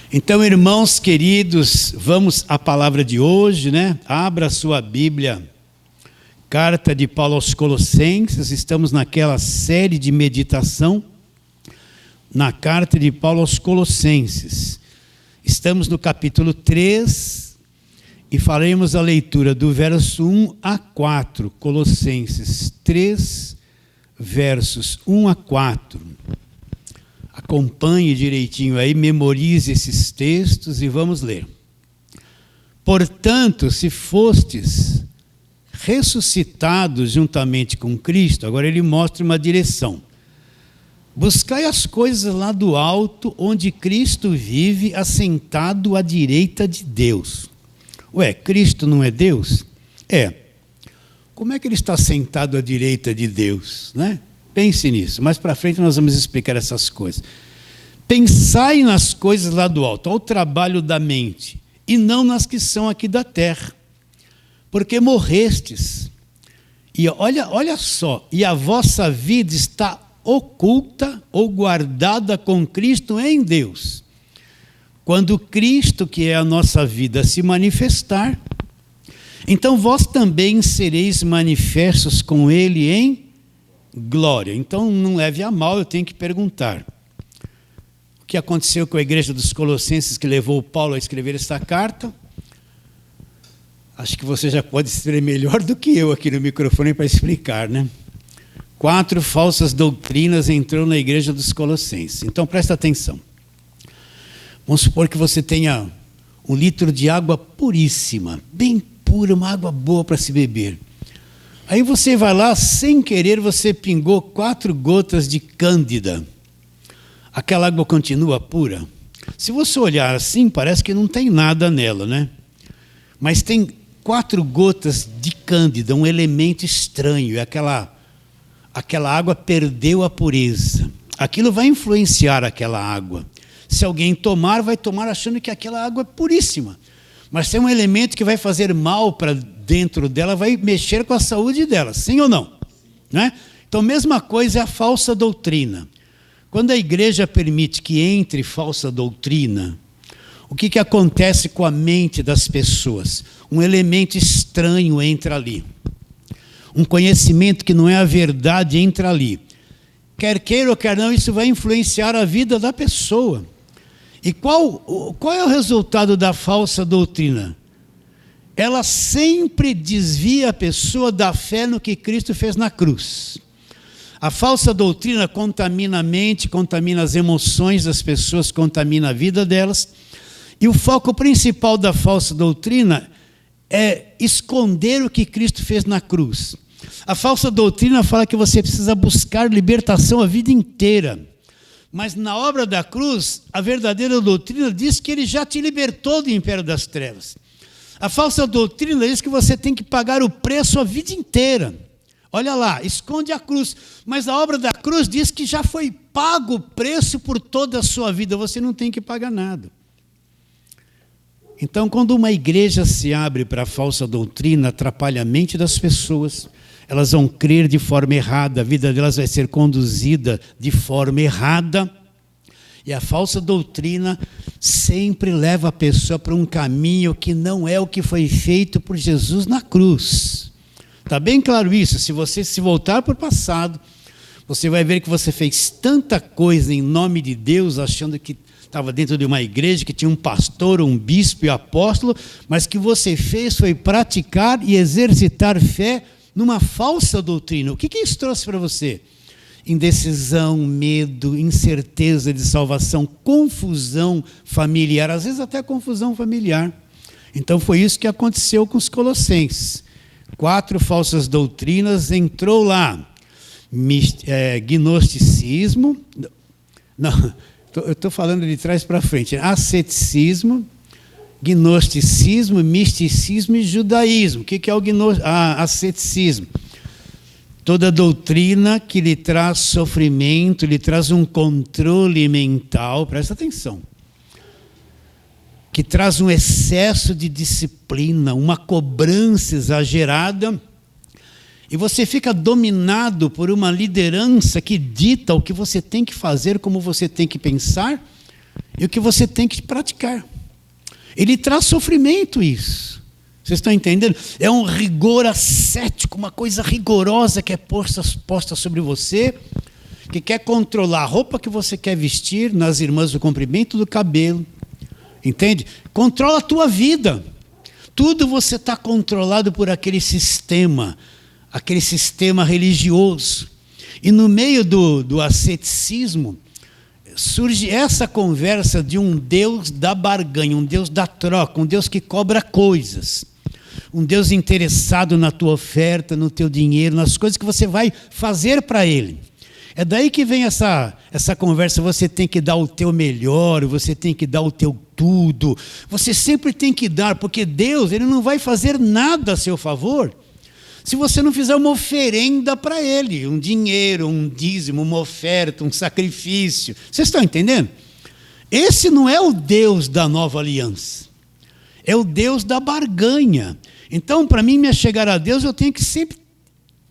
Então, irmãos queridos, vamos à palavra de hoje, né? Abra sua Bíblia, carta de Paulo aos Colossenses. Estamos naquela série de meditação na carta de Paulo aos Colossenses. Estamos no capítulo 3 e faremos a leitura do verso 1 a 4. Colossenses 3, versos 1 a 4. Acompanhe direitinho aí, memorize esses textos e vamos ler. Portanto, se fostes ressuscitados juntamente com Cristo, agora ele mostra uma direção. Buscai as coisas lá do alto, onde Cristo vive, assentado à direita de Deus. Ué, Cristo não é Deus? É. Como é que ele está sentado à direita de Deus, né? Pense nisso. Mais para frente nós vamos explicar essas coisas. Pensai nas coisas lá do alto, ao trabalho da mente, e não nas que são aqui da terra. Porque morrestes. E olha só, e a vossa vida está oculta ou guardada com Cristo em Deus. Quando Cristo, que é a nossa vida, se manifestar, então vós também sereis manifestos com Ele em glória. Então não leve a mal, eu tenho que perguntar. O que aconteceu com a igreja dos Colossenses que levou Paulo a escrever esta carta? Acho que você já pode escrever melhor do que eu aqui no microfone para explicar, né? 4 falsas doutrinas entrou na igreja dos Colossenses. Então presta atenção. Vamos supor que você tenha 1 litro de água puríssima, bem pura, uma água boa para se beber. Aí você vai lá, sem querer, você pingou 4 gotas de cândida. Aquela água continua pura? Se você olhar assim, parece que não tem nada nela, né? Mas tem 4 gotas de cândida, um elemento estranho, e aquela água perdeu a pureza. Aquilo vai influenciar aquela água. Se alguém tomar, vai tomar achando que aquela água é puríssima. Mas tem um elemento que vai fazer mal para dentro dela, vai mexer com a saúde dela, sim ou não? Né? Então, mesma coisa é a falsa doutrina. Quando a igreja permite que entre falsa doutrina, o que acontece com a mente das pessoas? Um elemento estranho entra ali. Um conhecimento que não é a verdade entra ali. Quer queira ou quer não, isso vai influenciar a vida da pessoa. E qual é o resultado da falsa doutrina? Ela sempre desvia a pessoa da fé no que Cristo fez na cruz. A falsa doutrina contamina a mente, contamina as emoções das pessoas, contamina a vida delas. E o foco principal da falsa doutrina é esconder o que Cristo fez na cruz. A falsa doutrina fala que você precisa buscar libertação a vida inteira. Mas na obra da cruz, a verdadeira doutrina diz que ele já te libertou do império das trevas. A falsa doutrina diz que você tem que pagar o preço a vida inteira. Olha lá, esconde a cruz. Mas a obra da cruz diz que já foi pago o preço por toda a sua vida. Você não tem que pagar nada. Então, quando uma igreja se abre para a falsa doutrina, atrapalha a mente das pessoas. Elas vão crer de forma errada, a vida delas vai ser conduzida de forma errada. E a falsa doutrina sempre leva a pessoa para um caminho que não é o que foi feito por Jesus na cruz. Está bem claro isso? Se você se voltar para o passado, você vai ver que você fez tanta coisa em nome de Deus, achando que estava dentro de uma igreja, que tinha um pastor, um bispo e apóstolo, mas que você fez foi praticar e exercitar fé numa falsa doutrina. O que isso trouxe para você? Indecisão, medo, incerteza de salvação, confusão familiar, às vezes até confusão familiar. Então foi isso que aconteceu com os Colossenses. 4 falsas doutrinas entrou lá. Gnosticismo, não, eu estou falando de trás para frente, asceticismo, gnosticismo, misticismo e judaísmo. O que é o asceticismo? Toda doutrina que lhe traz sofrimento, lhe traz um controle mental, presta atenção, que traz um excesso de disciplina, uma cobrança exagerada, e você fica dominado por uma liderança que dita o que você tem que fazer, como você tem que pensar, e o que você tem que praticar. Ele traz sofrimento isso. Vocês estão entendendo? É um rigor ascético, uma coisa rigorosa que é posta sobre você, que quer controlar a roupa que você quer vestir, nas irmãs o comprimento do cabelo. Entende? Controla a tua vida. Tudo você está controlado por aquele sistema religioso. E no meio do asceticismo, surge essa conversa de um Deus da barganha, um Deus da troca, um Deus que cobra coisas. Um Deus interessado na tua oferta, no teu dinheiro, nas coisas que você vai fazer para Ele. É daí que vem essa conversa, você tem que dar o teu melhor, você tem que dar o teu tudo. Você sempre tem que dar, porque Deus, Ele não vai fazer nada a seu favor se você não fizer uma oferenda para Ele, um dinheiro, um dízimo, uma oferta, um sacrifício. Vocês estão entendendo? Esse não é o Deus da nova aliança, é o Deus da barganha. Então, para mim me chegar a Deus, eu tenho que sempre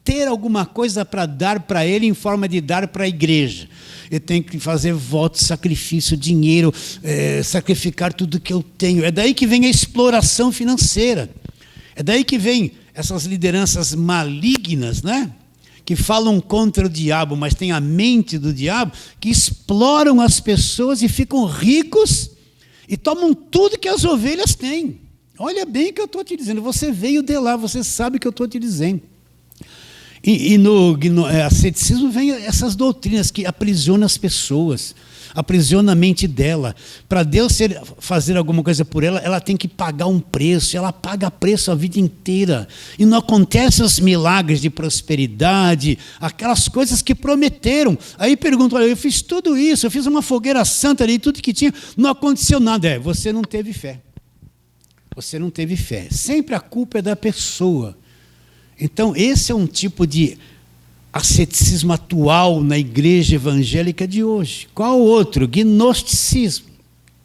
ter alguma coisa para dar para Ele em forma de dar para a igreja. Eu tenho que fazer voto, sacrifício, dinheiro, sacrificar tudo que eu tenho. É daí que vem a exploração financeira. É daí que vem essas lideranças malignas, né? Que falam contra o diabo, mas têm a mente do diabo, que exploram as pessoas e ficam ricos e tomam tudo que as ovelhas têm. Olha bem o que eu estou te dizendo. Você veio de lá, você sabe o que eu estou te dizendo. E no asceticismo vem essas doutrinas que aprisionam as pessoas, aprisiona a mente dela. Para Deus fazer alguma coisa por ela, ela tem que pagar um preço, ela paga preço a vida inteira. E não acontecem os milagres de prosperidade, aquelas coisas que prometeram. Aí pergunto, olha, eu fiz tudo isso, eu fiz uma fogueira santa ali, tudo que tinha, não aconteceu nada. Você não teve fé. Você não teve fé. Sempre a culpa é da pessoa. Então, esse é um tipo de asceticismo atual na igreja evangélica de hoje. Qual outro? Gnosticismo.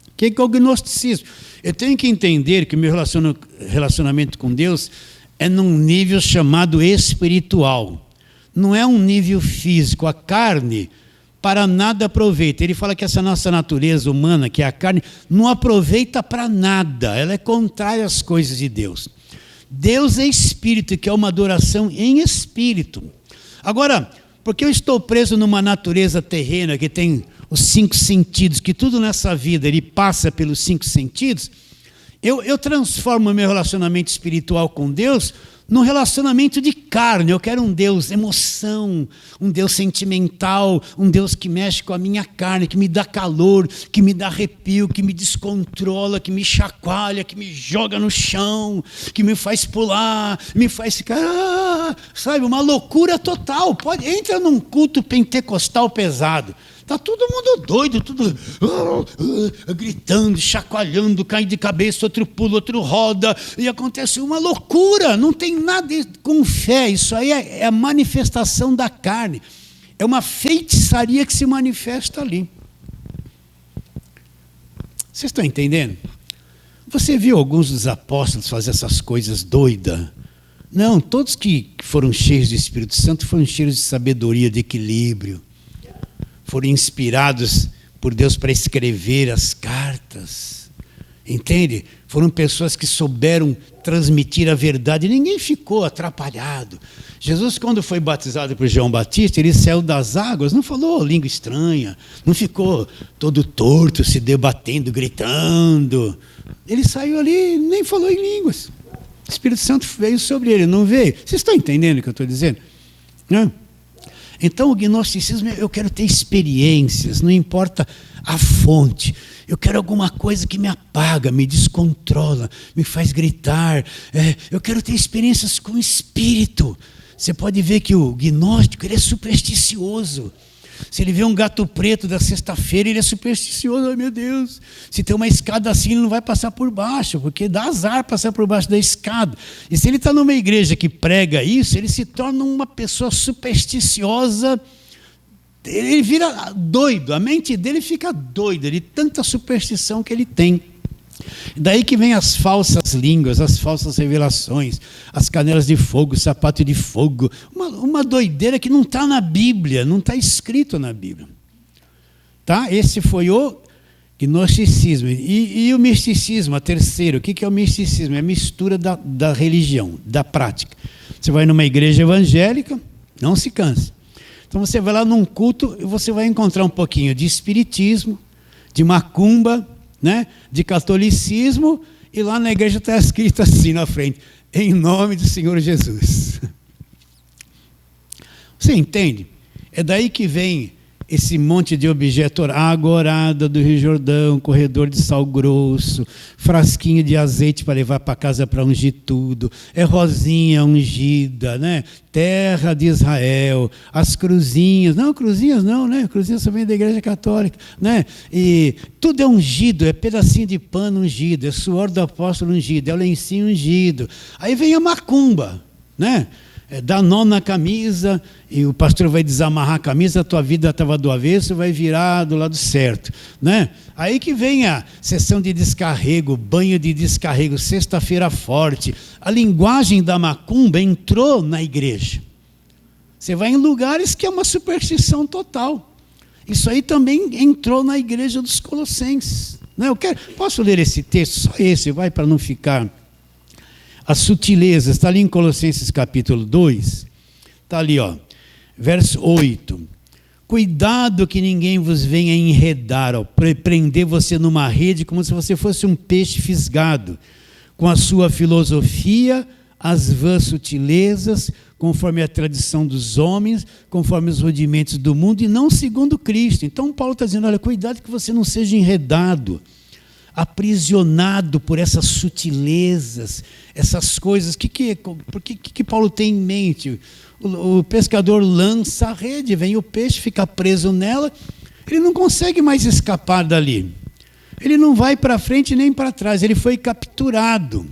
O que é o gnosticismo? Eu tenho que entender que o meu relacionamento com Deus é num nível chamado espiritual. Não é um nível físico. A carne para nada aproveita. Ele fala que essa nossa natureza humana, que é a carne, não aproveita para nada. Ela é contrária às coisas de Deus. Deus é espírito, que é uma adoração em espírito. Agora, porque eu estou preso numa natureza terrena que tem os 5 sentidos, que tudo nessa vida ele passa pelos 5 sentidos, eu transformo o meu relacionamento espiritual com Deus num relacionamento de carne. Eu quero um Deus emoção, um Deus sentimental, um Deus que mexe com a minha carne, que me dá calor, que me dá arrepio, que me descontrola, que me chacoalha, que me joga no chão, que me faz pular, me faz ficar, sabe, uma loucura total. Entra num culto pentecostal pesado. Está todo mundo doido, tudo gritando, chacoalhando, cai de cabeça, outro pula, outro roda, e acontece uma loucura, não tem nada com fé, isso aí é a manifestação da carne, é uma feitiçaria que se manifesta ali. Vocês estão entendendo? Você viu alguns dos apóstolos fazer essas coisas doidas? Não, todos que foram cheios do Espírito Santo foram cheios de sabedoria, de equilíbrio, foram inspirados por Deus para escrever as cartas, entende? Foram pessoas que souberam transmitir a verdade, ninguém ficou atrapalhado. Jesus, quando foi batizado por João Batista, ele saiu das águas, não falou língua estranha, não ficou todo torto, se debatendo, gritando. Ele saiu ali, nem falou em línguas. O Espírito Santo veio sobre ele, não veio? Vocês estão entendendo o que eu estou dizendo? Não? Então, o gnosticismo, eu quero ter experiências, não importa a fonte. Eu quero alguma coisa que me apaga, me descontrola, me faz gritar. Eu quero ter experiências com o Espírito. Você pode ver que o gnóstico, ele é supersticioso. Se ele vê um gato preto da sexta-feira, ele é supersticioso. Ai, meu Deus, se tem uma escada assim, ele não vai passar por baixo, porque dá azar passar por baixo da escada. E se ele está numa igreja que prega isso, ele se torna uma pessoa supersticiosa, ele vira doido, a mente dele fica doida, de tanta superstição que ele tem. Daí que vem as falsas línguas, as falsas revelações, as canelas de fogo, sapato de fogo, uma doideira que não está na Bíblia, não está escrito na Bíblia. Tá? Esse foi o Gnosticismo. E o misticismo, a terceira. O que é o misticismo? É a mistura da religião, da prática. Você vai numa igreja evangélica, não se canse. Então você vai lá num culto e você vai encontrar um pouquinho de espiritismo, de macumba, né? De catolicismo, e lá na igreja está escrito assim na frente: em nome do Senhor Jesus. Você entende? É daí que vem esse monte de objeto: agorada do Rio Jordão, corredor de sal grosso, frasquinho de azeite para levar para casa para ungir tudo, é rosinha ungida, né? Terra de Israel, as cruzinhas não, né? Cruzinhas só vem da igreja católica, né? E tudo é ungido, é pedacinho de pano ungido, é suor do apóstolo ungido, é o lencinho ungido. Aí vem a macumba, né? Dá nó na camisa e o pastor vai desamarrar a camisa, a tua vida estava do avesso, vai virar do lado certo, né? Aí que vem a sessão de descarrego, banho de descarrego, sexta-feira forte. A linguagem da macumba entrou na igreja. Você vai em lugares que é uma superstição total. Isso aí também entrou na igreja dos Colossenses, né? Posso ler esse texto? Só esse, vai, para não ficar... As sutilezas, está ali em Colossenses capítulo 2, está ali, ó, verso 8. Cuidado que ninguém vos venha enredar, ó, prender você numa rede como se você fosse um peixe fisgado, com a sua filosofia, as vãs sutilezas, conforme a tradição dos homens, conforme os rudimentos do mundo, e não segundo Cristo. Então Paulo está dizendo, olha, cuidado que você não seja enredado, aprisionado por essas sutilezas, essas coisas. Por que Paulo tem em mente? O pescador lança a rede, vem o peixe, fica preso nela, ele não consegue mais escapar dali. Ele não vai para frente nem para trás, ele foi capturado.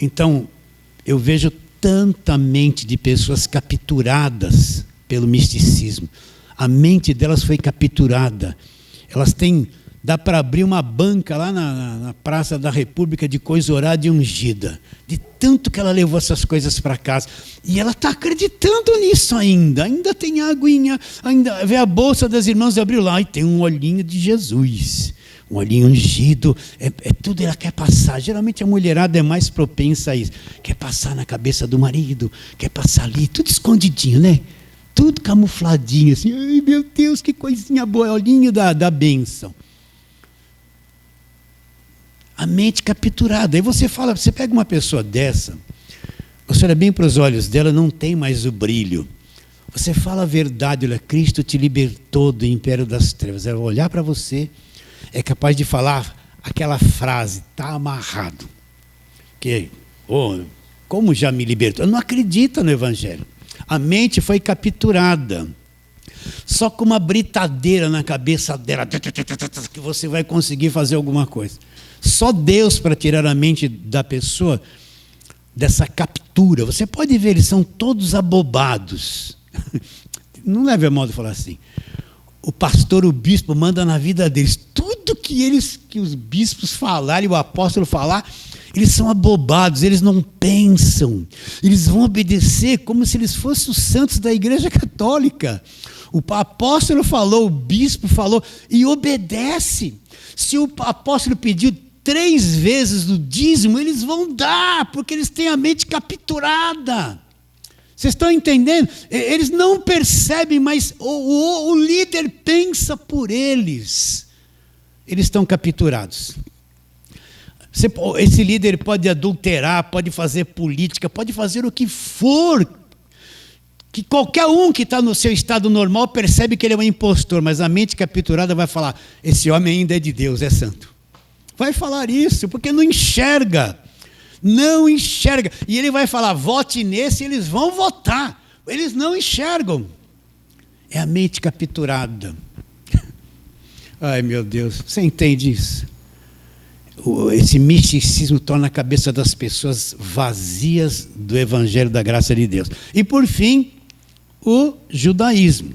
Então, eu vejo tanta mente de pessoas capturadas pelo misticismo. A mente delas foi capturada. Elas têm... Dá para abrir uma banca lá na Praça da República de coisa orada e ungida. De tanto que ela levou essas coisas para casa. E ela está acreditando nisso ainda. Ainda tem aguinha. Ainda vê a bolsa das irmãs de abril lá. E tem um olhinho de Jesus. Um olhinho ungido. É tudo ela quer passar. Geralmente a mulherada é mais propensa a isso. Quer passar na cabeça do marido. Quer passar ali. Tudo escondidinho, né? Tudo camufladinho. Assim. Ai, meu Deus, que coisinha boa. Olhinho da bênção. A mente capturada. Aí você fala, você pega uma pessoa dessa, você olha bem para os olhos dela, não tem mais o brilho. Você fala a verdade, olha, Cristo te libertou do império das trevas. Ela vai olhar para você, é capaz de falar aquela frase, está amarrado. Como já me libertou? Não acredita no Evangelho. A mente foi capturada. Só com uma britadeira na cabeça dela, que você vai conseguir fazer alguma coisa. Só Deus para tirar a mente da pessoa dessa captura. Você pode ver, eles são todos abobados. Não leve a mal de falar assim. O pastor, o bispo, manda na vida deles. Tudo que os bispos falarem, o apóstolo falar, eles são abobados, eles não pensam. Eles vão obedecer como se eles fossem os santos da igreja católica. O apóstolo falou, o bispo falou, e obedece. Se o apóstolo pediu 3 vezes o dízimo, eles vão dar, porque eles têm a mente capturada. Vocês estão entendendo? Eles não percebem, mas o líder pensa por eles. Eles estão capturados. Esse líder pode adulterar, pode fazer política, pode fazer o que for, que qualquer um que está no seu estado normal percebe que ele é um impostor, mas a mente capturada vai falar, esse homem ainda é de Deus, é santo. Vai falar isso, porque não enxerga. Não enxerga. E ele vai falar, vote nesse, e eles vão votar. Eles não enxergam. É a mente capturada. Ai, meu Deus, você entende isso? Esse misticismo torna a cabeça das pessoas vazias do Evangelho da graça de Deus. E por fim, o judaísmo.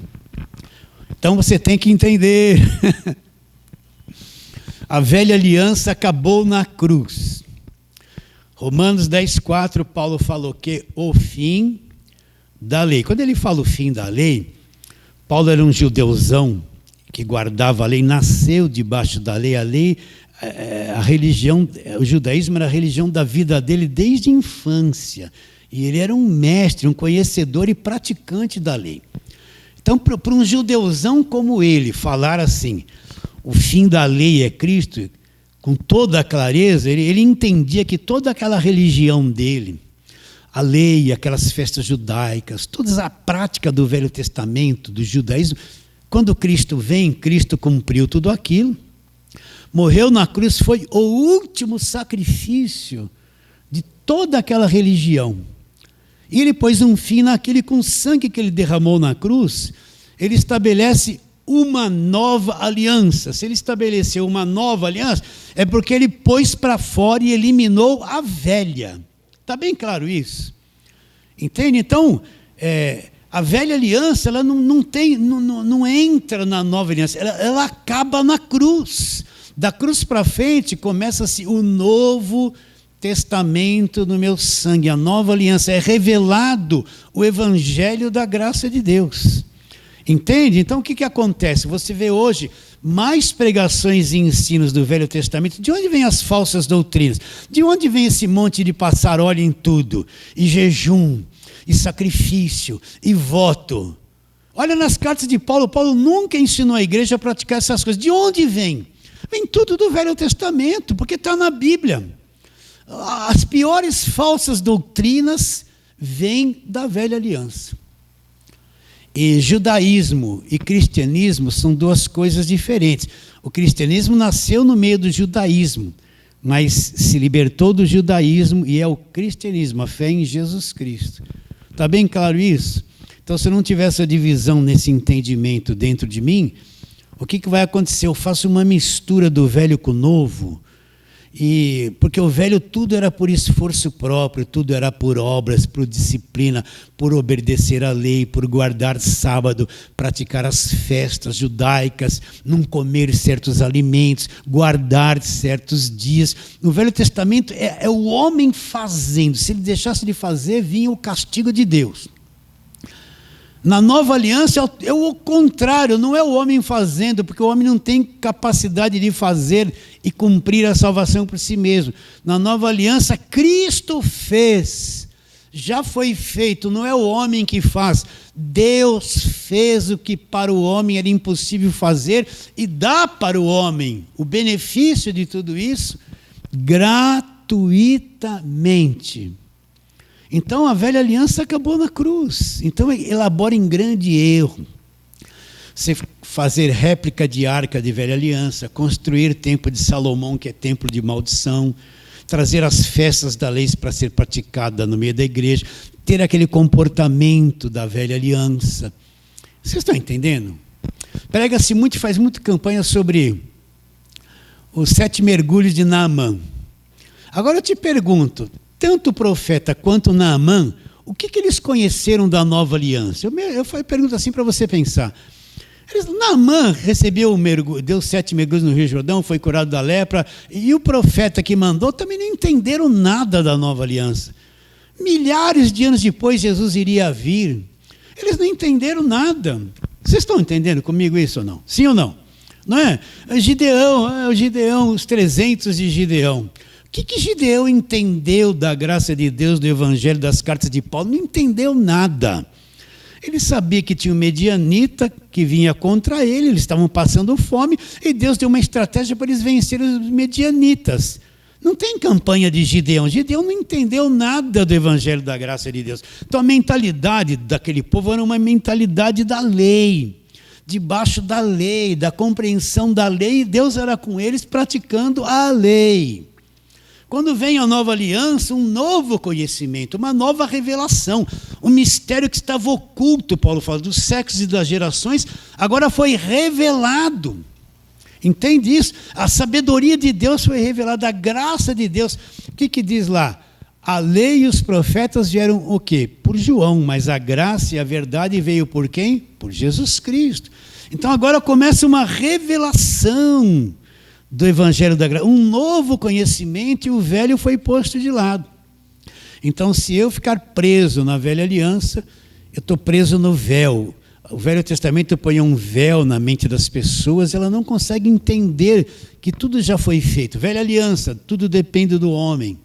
Então você tem que entender. A velha aliança acabou na cruz. Romanos 10,4, Paulo falou que o fim da lei. Quando ele fala o fim da lei, Paulo era um judeuzão que guardava a lei, nasceu debaixo da lei. A lei, a religião, o judaísmo era a religião da vida dele desde a infância. E ele era um mestre, um conhecedor e praticante da lei. Então, para um judeuzão como ele falar assim, o fim da lei é Cristo, com toda a clareza, ele entendia que toda aquela religião dele, a lei, aquelas festas judaicas, toda a prática do Velho Testamento, do judaísmo, quando Cristo vem, Cristo cumpriu tudo aquilo, morreu na cruz, foi o último sacrifício de toda aquela religião. E ele pôs um fim naquele, com o sangue que ele derramou na cruz, ele estabelece uma nova aliança. Se ele estabeleceu uma nova aliança, é porque ele pôs para fora e eliminou a velha. Está bem claro isso? Entende? Então, a velha aliança ela não entra na nova aliança, ela acaba na cruz. Da cruz para frente começa-se o novo testamento no meu sangue, a nova aliança. É revelado o evangelho da graça de Deus. Entende? Então o que acontece? Você vê hoje mais pregações e ensinos do Velho Testamento. De onde vêm as falsas doutrinas? De onde vem esse monte de passar óleo em tudo? E jejum, e sacrifício, e voto. Olha nas cartas de Paulo. Paulo nunca ensinou a igreja a praticar essas coisas. De onde vem? Vem tudo do Velho Testamento, porque está na Bíblia. As piores falsas doutrinas vêm da velha aliança. E judaísmo e cristianismo são duas coisas diferentes. O cristianismo nasceu no meio do judaísmo, mas se libertou do judaísmo e é o cristianismo, a fé em Jesus Cristo. Está bem claro isso? Então, se eu não tiver essa divisão nesse entendimento dentro de mim, o que vai acontecer? Eu faço uma mistura do velho com o novo. Porque o velho tudo era por esforço próprio, tudo era por obras, por disciplina, por obedecer à lei, por guardar sábado, praticar as festas judaicas, não comer certos alimentos, guardar certos dias. No Velho Testamento é o homem fazendo. Se ele deixasse de fazer, vinha o castigo de Deus. Na nova aliança é o contrário, não é o homem fazendo, porque o homem não tem capacidade de fazer e cumprir a salvação por si mesmo. Na nova aliança, Cristo fez, já foi feito, não é o homem que faz. Deus fez o que para o homem era impossível fazer e dá para o homem o benefício de tudo isso gratuitamente. Então a velha aliança acabou na cruz. Então elabora em grande erro você fazer réplica de arca de velha aliança, construir templo de Salomão, que é templo de maldição, trazer as festas da lei para ser praticada no meio da igreja, ter aquele comportamento da velha aliança. Vocês estão entendendo? Prega-se muito e faz muita campanha sobre os 7 mergulhos de Naamã. Agora eu te pergunto, tanto o profeta quanto Naamã, o que eles conheceram da nova aliança? Eu pergunto assim para você pensar. Naamã recebeu o mergulho, deu 7 mergulhos no Rio Jordão, foi curado da lepra, e o profeta que mandou também não entenderam nada da nova aliança. Milhares de anos depois Jesus iria vir. Eles não entenderam nada. Vocês estão entendendo comigo isso ou não? Sim ou não? Não é? Gideão, os 300 de Gideão. O que Gideão entendeu da graça de Deus, do evangelho, das cartas de Paulo? Não entendeu nada. Ele sabia que tinha um medianita que vinha contra ele, eles estavam passando fome, e Deus deu uma estratégia para eles vencerem os medianitas. Não tem campanha de Gideão. Gideão não entendeu nada do evangelho da graça de Deus. Então a mentalidade daquele povo era uma mentalidade da lei, debaixo da lei, da compreensão da lei, e Deus era com eles praticando a lei. Quando vem a nova aliança, um novo conhecimento, uma nova revelação, um mistério que estava oculto, Paulo fala, dos séculos e das gerações, agora foi revelado. Entende isso? A sabedoria de Deus foi revelada, a graça de Deus. O que diz lá? A lei e os profetas vieram o quê? Por João, mas a graça e a verdade veio por quem? Por Jesus Cristo. Então agora começa uma revelação do evangelho da graça, um novo conhecimento, e o velho foi posto de lado. Então, se eu ficar preso na velha aliança, eu estou preso no véu. O Velho Testamento põe um véu na mente das pessoas, ela não consegue entender que tudo já foi feito. Velha aliança, tudo depende do homem.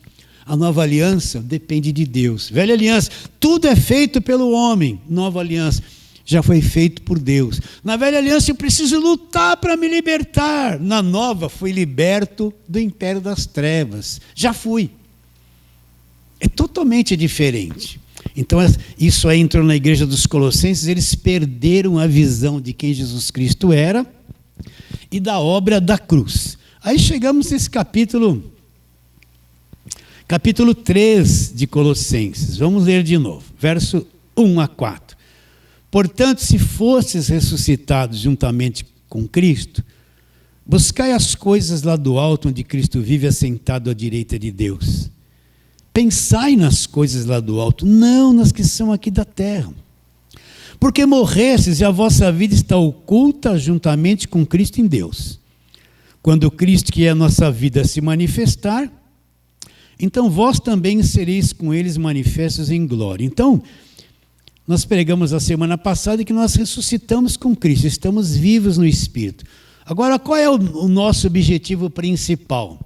A nova aliança depende de Deus. Velha aliança, tudo é feito pelo homem. Nova aliança, já foi feito por Deus. Na velha aliança eu preciso lutar para me libertar. Na nova, fui liberto do império das trevas. Já fui. É totalmente diferente. Então, isso aí entrou na igreja dos Colossenses, eles perderam a visão de quem Jesus Cristo era e da obra da cruz. Aí chegamos nesse capítulo 3 de Colossenses. Vamos ler de novo, verso 1 a 4. Portanto, se fostes ressuscitados juntamente com Cristo, buscai as coisas lá do alto, onde Cristo vive assentado à direita de Deus. Pensai nas coisas lá do alto, não nas que são aqui da terra. Porque morrestes e a vossa vida está oculta juntamente com Cristo em Deus. Quando Cristo, que é a nossa vida, se manifestar, então vós também sereis com eles manifestos em glória. Então, nós pregamos a semana passada que nós ressuscitamos com Cristo, estamos vivos no Espírito. Agora, qual é o nosso objetivo principal?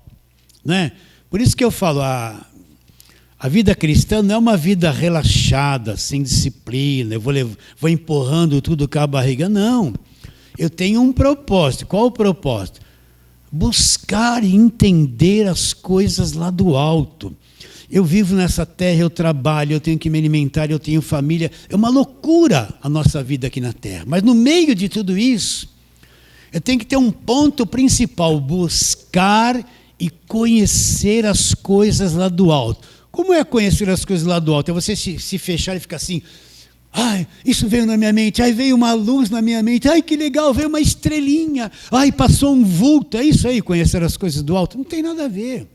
Né? Por isso que eu falo, a vida cristã não é uma vida relaxada, sem disciplina, eu vou empurrando tudo com a barriga. Não, eu tenho um propósito. Qual o propósito? Buscar e entender as coisas lá do alto. Eu vivo nessa terra, eu trabalho, eu tenho que me alimentar, eu tenho família. É uma loucura a nossa vida aqui na terra. Mas no meio de tudo isso, eu tenho que ter um ponto principal: buscar e conhecer as coisas lá do alto. Como é conhecer as coisas lá do alto? É você se fechar e ficar assim, ai, isso veio na minha mente, ai, veio uma luz na minha mente, ai, que legal, veio uma estrelinha, ai, passou um vulto. É isso aí, conhecer as coisas do alto? Não tem nada a ver.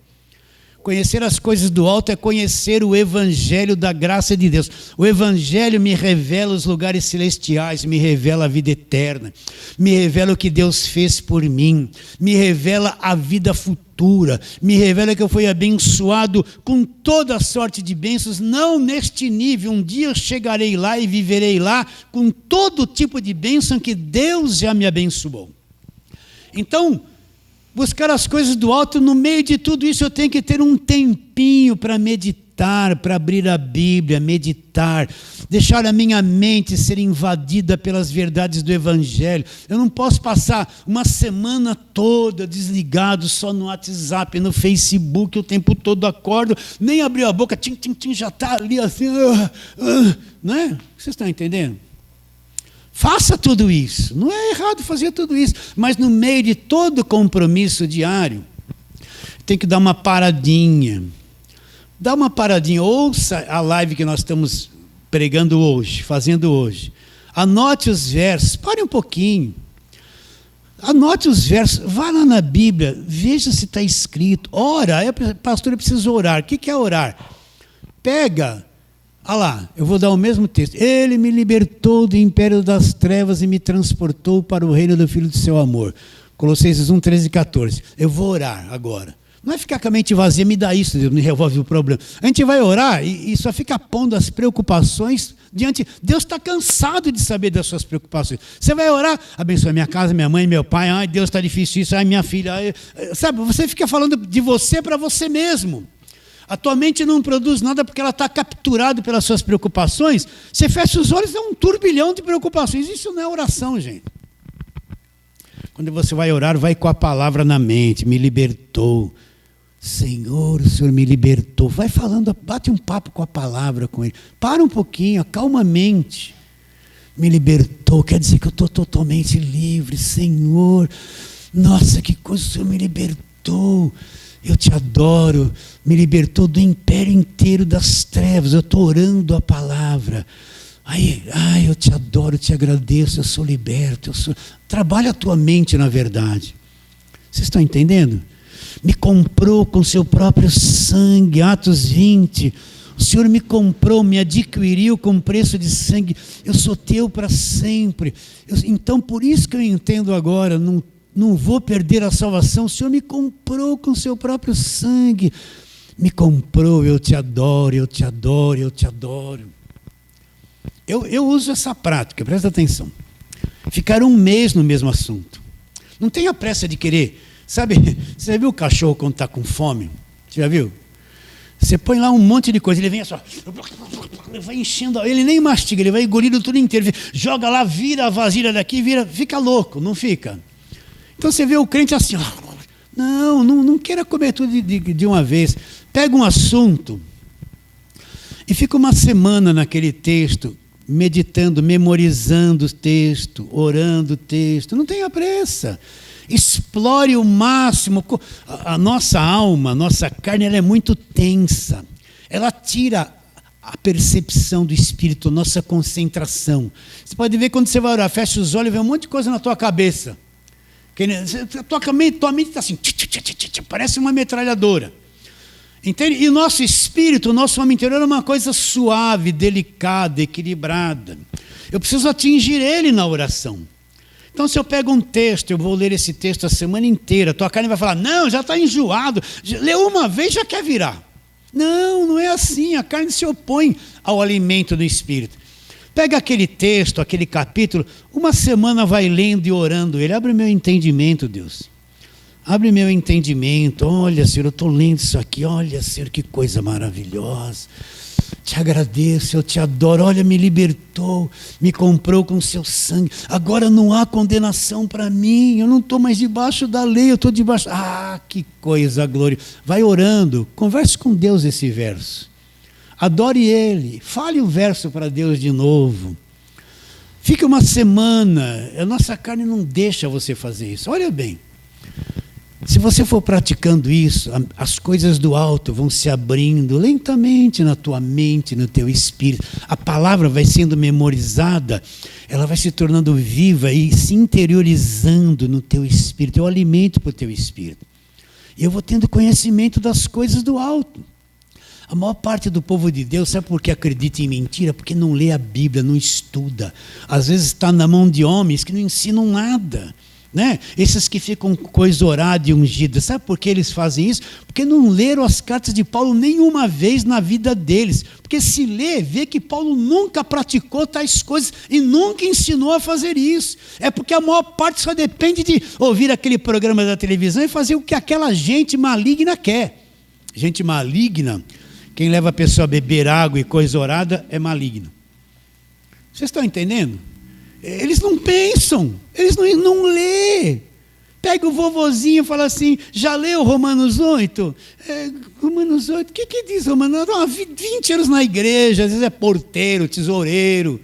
Conhecer as coisas do alto é conhecer o Evangelho da graça de Deus. O Evangelho me revela os lugares celestiais, me revela a vida eterna, me revela o que Deus fez por mim, me revela a vida futura, me revela que eu fui abençoado com toda sorte de bênçãos, não neste nível. Um dia eu chegarei lá e viverei lá com todo tipo de bênção que Deus já me abençoou. Então, buscar as coisas do alto, no meio de tudo isso eu tenho que ter um tempinho para meditar, para abrir a Bíblia, meditar, deixar a minha mente ser invadida pelas verdades do Evangelho. Eu não posso passar uma semana toda desligado só no WhatsApp, no Facebook, o tempo todo acordo, nem abrir a boca, tim, já está ali assim, não é? Vocês estão entendendo? Faça tudo isso, não é errado fazer tudo isso, mas no meio de todo compromisso diário, tem que dar uma paradinha. Dá uma paradinha, ouça a live que nós estamos pregando hoje, fazendo hoje. Anote os versos, pare um pouquinho. Anote os versos, vá lá na Bíblia, veja se está escrito. Ora, pastor, eu preciso orar. O que é orar? Pega... Ah lá, eu vou dar o mesmo texto. Ele me libertou do império das trevas e me transportou para o reino do Filho do seu amor. Colossenses 1, 13 e 14. Eu vou orar agora. Não é ficar com a mente vazia, me dá isso, Deus me resolve o problema. A gente vai orar e só fica pondo as preocupações diante. Deus está cansado de saber das suas preocupações. Você vai orar, abençoa minha casa, minha mãe, meu pai. Ai, Deus, está difícil isso. Ai, minha filha. Ai, sabe, você fica falando de você para você mesmo. A tua mente não produz nada porque ela está capturada pelas suas preocupações. Você fecha os olhos, é um turbilhão de preocupações. Isso não é oração, gente. Quando você vai orar, vai com a palavra na mente. Me libertou. Senhor, o Senhor me libertou. Vai falando, bate um papo com a palavra com Ele. Para um pouquinho, acalma a mente. Me libertou, quer dizer que eu estou totalmente livre. Senhor, nossa, que coisa, o Senhor me libertou. Eu te adoro, me libertou do império inteiro das trevas. Eu estou orando a palavra. Ai, eu te adoro, eu te agradeço, eu sou liberto. Trabalha a tua mente na verdade. Vocês estão entendendo? Me comprou com seu próprio sangue, Atos 20. O Senhor me comprou, me adquiriu com preço de sangue. Eu sou teu para sempre. Então, por isso que eu entendo agora, não vou perder a salvação. O Senhor me comprou com seu próprio sangue. Me comprou, eu te adoro, eu te adoro, eu te adoro. Eu uso essa prática, presta atenção. Ficar um mês no mesmo assunto. Não tenha pressa de querer. Sabe, você já viu o cachorro quando está com fome? Você já viu? Você põe lá um monte de coisa, ele vem só, ele vai enchendo, ele nem mastiga, ele vai engolindo tudo inteiro, joga lá, vira a vasilha daqui, fica louco, não fica? Então você vê o crente assim, não queira comer tudo de uma vez. Pega um assunto e fica uma semana naquele texto, meditando, memorizando o texto, orando o texto. Não tenha pressa. Explore o máximo. A nossa alma, a nossa carne, ela é muito tensa. Ela tira a percepção do Espírito, a nossa concentração. Você pode ver quando você vai orar, fecha os olhos e vê um monte de coisa na tua cabeça. Tua mente está assim, parece uma metralhadora. Entende? E o nosso espírito, o nosso homem interior é uma coisa suave, delicada, equilibrada. Eu preciso atingir ele na oração. Então, se eu pego um texto, eu vou ler esse texto a semana inteira, tua carne vai falar, não, já está enjoado, leu uma vez já quer virar. Não é assim, a carne se opõe ao alimento do espírito. Pega aquele texto, aquele capítulo, uma semana vai lendo e orando ele, abre o meu entendimento, Deus. Abre meu entendimento, olha, Senhor, eu estou lendo isso aqui, olha, Senhor, que coisa maravilhosa. Te agradeço, eu te adoro, olha, me libertou, me comprou com seu sangue. Agora não há condenação para mim, eu não estou mais debaixo da lei, eu estou debaixo. Ah, que coisa gloriosa. Vai orando, converse com Deus esse verso. Adore Ele, fale o verso para Deus de novo. Fica uma semana, a nossa carne não deixa você fazer isso. Olha bem. Se você for praticando isso, as coisas do alto vão se abrindo lentamente na tua mente, no teu espírito. A palavra vai sendo memorizada, ela vai se tornando viva e se interiorizando no teu espírito. É o alimento para o teu espírito. E eu vou tendo conhecimento das coisas do alto. A maior parte do povo de Deus, sabe por que acredita em mentira? Porque não lê a Bíblia, não estuda. Às vezes está na mão de homens que não ensinam nada. Né? Esses que ficam com coisa orada e ungida, sabe por que eles fazem isso? Porque não leram as cartas de Paulo nenhuma vez na vida deles, porque se lê, vê que Paulo nunca praticou tais coisas e nunca ensinou a fazer isso. É porque a maior parte só depende de ouvir aquele programa da televisão e fazer o que aquela gente maligna quer. Gente maligna, quem leva a pessoa a beber água e coisa orada é maligno. Vocês estão entendendo? Eles não pensam, eles não lê. Pega o vovozinho e fala assim, já leu Romanos 8? Romanos 8, o que diz Romanos 8? 20 anos na igreja, às vezes é porteiro, tesoureiro,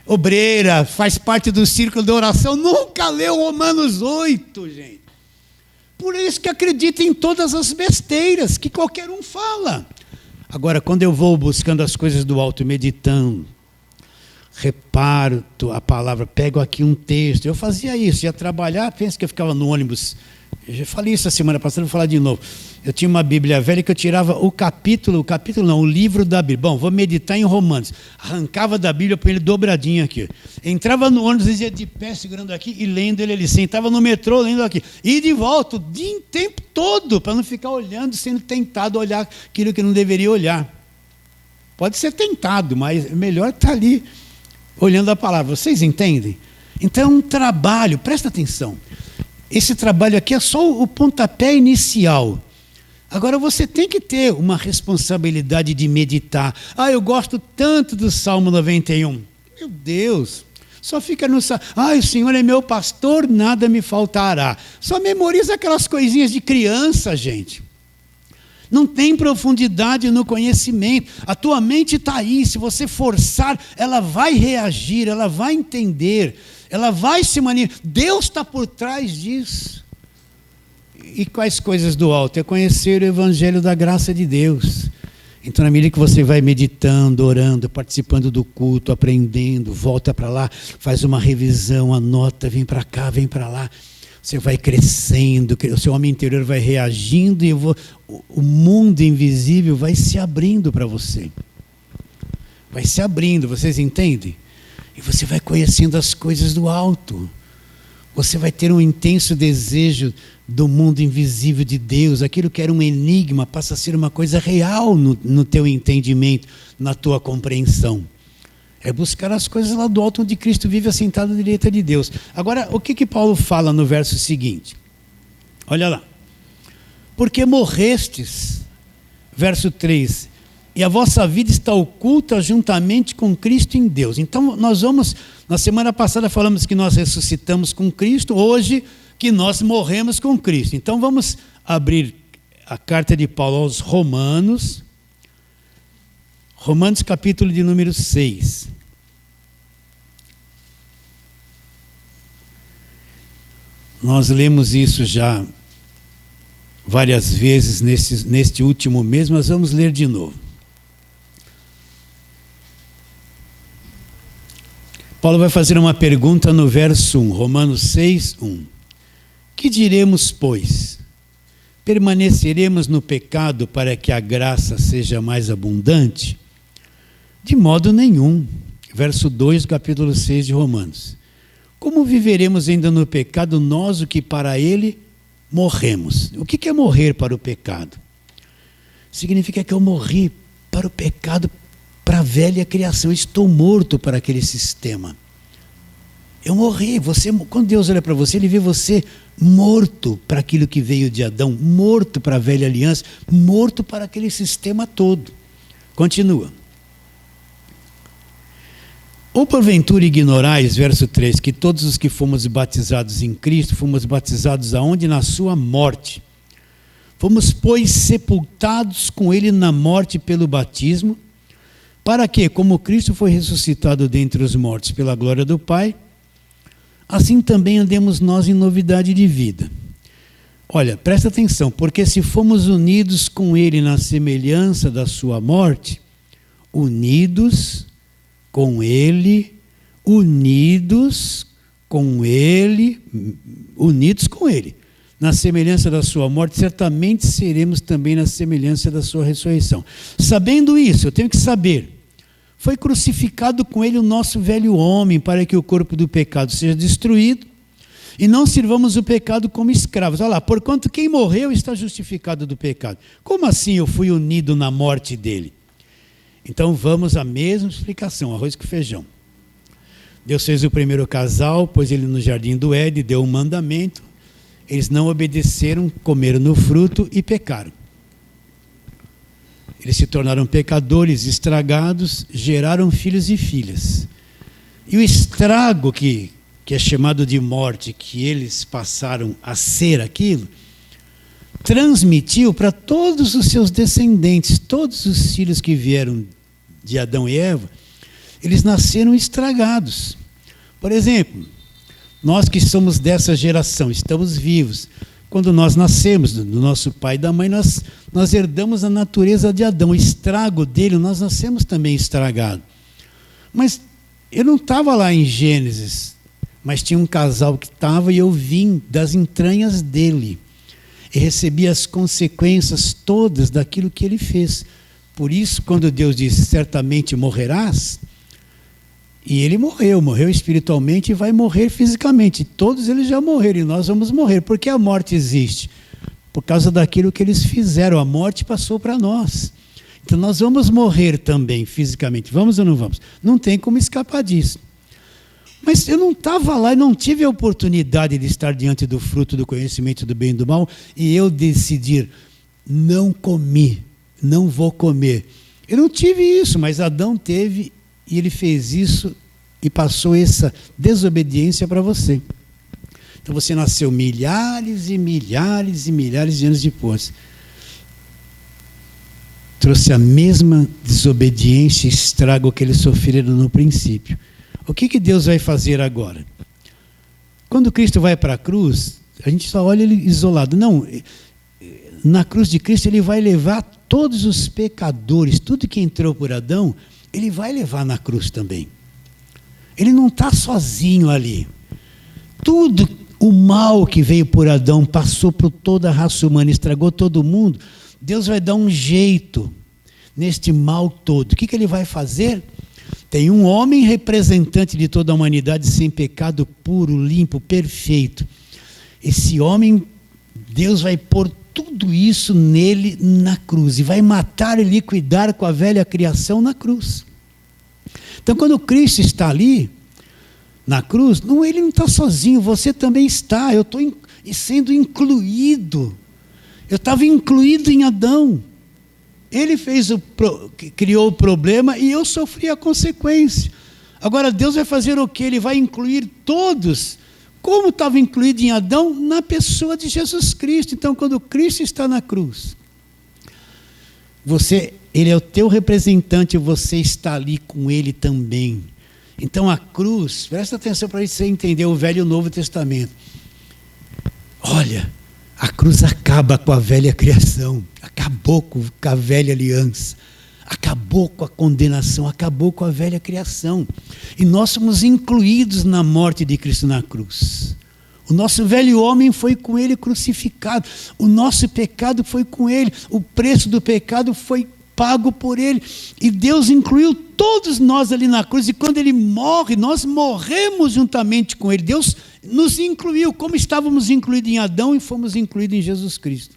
obreira, faz parte do círculo de oração, nunca leu Romanos 8, gente. Por isso que acredita em todas as besteiras que qualquer um fala. Agora, quando eu vou buscando as coisas do alto, meditando, reparo a palavra, pego aqui um texto. Eu fazia isso, ia trabalhar, penso que eu ficava no ônibus. Eu já falei isso a semana passada, vou falar de novo. Eu tinha uma Bíblia velha que eu tirava o livro da Bíblia. Bom, vou meditar em Romanos. Arrancava da Bíblia, põe ele dobradinho aqui. Entrava no ônibus, dizia de pé, segurando aqui e lendo ele ali. Sentava no metrô, lendo aqui. E de volta, o tempo todo, para não ficar olhando, sendo tentado a olhar aquilo que não deveria olhar. Pode ser tentado, mas é melhor estar ali olhando a palavra. Vocês entendem? Então é um trabalho, presta atenção. Esse trabalho aqui é só o pontapé inicial. Agora você tem que ter uma responsabilidade de meditar. Eu gosto tanto do Salmo 91. Meu Deus, só fica no Salmo. O Senhor é meu pastor, nada me faltará. Só memoriza aquelas coisinhas de criança, gente. Não tem profundidade no conhecimento. A tua mente está aí, se você forçar, ela vai reagir, ela vai entender, ela vai se manifestar. Deus está por trás disso. E quais coisas do alto? É conhecer o Evangelho da graça de Deus. Então, na medida que você vai meditando, orando, participando do culto, aprendendo, volta para lá, faz uma revisão, anota, vem para cá, vem para lá. Você vai crescendo, o seu homem interior vai reagindo e o mundo invisível vai se abrindo para você. Vai se abrindo, vocês entendem? E você vai conhecendo as coisas do alto. Você vai ter um intenso desejo do mundo invisível de Deus. Aquilo que era um enigma passa a ser uma coisa real no teu entendimento, na tua compreensão. É buscar as coisas lá do alto onde Cristo vive assentado à direita de Deus. Agora, o que Paulo fala no verso seguinte? Olha lá. Porque morrestes, verso 3, e a vossa vida está oculta juntamente com Cristo em Deus. Então, na semana passada falamos que nós ressuscitamos com Cristo, hoje que nós morremos com Cristo. Então, vamos abrir a carta de Paulo aos Romanos, capítulo de número 6. Nós lemos isso já várias vezes neste último mês, mas vamos ler de novo. Paulo vai fazer uma pergunta no verso 1, Romanos 6, 1. Que diremos, pois? Permaneceremos no pecado para que a graça seja mais abundante? De modo nenhum. Verso 2 do capítulo 6 de Romanos. Como viveremos ainda no pecado, nós o que para ele morremos? O que é morrer para o pecado? Significa que eu morri para o pecado, para a velha criação. Eu estou morto para aquele sistema. Eu morri. Quando Deus olha para você, Ele vê você morto para aquilo que veio de Adão, morto para a velha aliança, morto para aquele sistema todo. Continua. Ou porventura ignorais, verso 3, que todos os que fomos batizados em Cristo, fomos batizados aonde? Na sua morte. Fomos, pois, sepultados com Ele na morte pelo batismo, para que, como Cristo foi ressuscitado dentre os mortos pela glória do Pai, assim também andemos nós em novidade de vida. Olha, presta atenção, porque se fomos unidos com Ele na semelhança da sua morte, unidos com Ele, na semelhança da sua morte, certamente seremos também na semelhança da sua ressurreição. Sabendo isso, eu tenho que saber, foi crucificado com Ele o nosso velho homem, para que o corpo do pecado seja destruído, e não sirvamos o pecado como escravos. Olha lá, porquanto quem morreu está justificado do pecado. Como assim eu fui unido na morte dele? Então vamos à mesma explicação, arroz com feijão. Deus fez o primeiro casal, pôs ele no jardim do Éden, deu um mandamento, eles não obedeceram, comeram no fruto e pecaram. Eles se tornaram pecadores, estragados, geraram filhos e filhas. E o estrago que é chamado de morte, que eles passaram a ser aquilo, transmitiu para todos os seus descendentes, todos os filhos que vieram de Adão e Eva, eles nasceram estragados. Por exemplo, nós que somos dessa geração, estamos vivos. Quando nós nascemos, do nosso pai e da mãe, nós herdamos a natureza de Adão. O estrago dele, nós nascemos também estragados. Mas eu não estava lá em Gênesis, mas tinha um casal que estava e eu vim das entranhas dele. E recebi as consequências todas daquilo que ele fez. Por isso, quando Deus disse, certamente morrerás, e ele morreu espiritualmente e vai morrer fisicamente. Todos eles já morreram e nós vamos morrer. Por que a morte existe? Por causa daquilo que eles fizeram. A morte passou para nós. Então nós vamos morrer também fisicamente. Vamos ou não vamos? Não tem como escapar disso. Mas eu não estava lá e não tive a oportunidade de estar diante do fruto do conhecimento do bem e do mal e eu decidir, não comi, não vou comer. Eu não tive isso, mas Adão teve e ele fez isso e passou essa desobediência para você. Então você nasceu milhares e milhares e milhares de anos depois. Trouxe a mesma desobediência e estrago que eles sofreram no princípio. O que Deus vai fazer agora? Quando Cristo vai para a cruz, a gente só olha ele isolado. Não, na cruz de Cristo ele vai levar todos os pecadores, tudo que entrou por Adão, ele vai levar na cruz também. Ele não está sozinho ali. Tudo o mal que veio por Adão passou por toda a raça humana, estragou todo mundo. Deus vai dar um jeito neste mal todo. O que ele vai fazer? Tem um homem representante de toda a humanidade sem pecado, puro, limpo, perfeito. Esse homem, Deus vai pôr tudo isso nele na cruz e vai matar e liquidar com a velha criação na cruz. Então, quando Cristo está ali, na cruz, ele não está sozinho, você também está. Eu estou sendo incluído. Eu estava incluído em Adão. Ele criou o problema e eu sofri a consequência. Agora Deus vai fazer o quê? Ele vai incluir todos, como estava incluído em Adão, na pessoa de Jesus Cristo. Então, quando Cristo está na cruz, ele é o teu representante, você está ali com ele também. Então a cruz, presta atenção para você entender o Velho e o Novo Testamento. Olha, a cruz acaba com a velha criação, acabou com a velha aliança, acabou com a condenação, acabou com a velha criação. E nós somos incluídos na morte de Cristo na cruz. O nosso velho homem foi com ele crucificado, o nosso pecado foi com ele, o preço do pecado foi pago por ele. E Deus incluiu todos nós ali na cruz, e quando ele morre, nós morremos juntamente com ele. Deus nos incluiu, como estávamos incluídos em Adão e fomos incluídos em Jesus Cristo.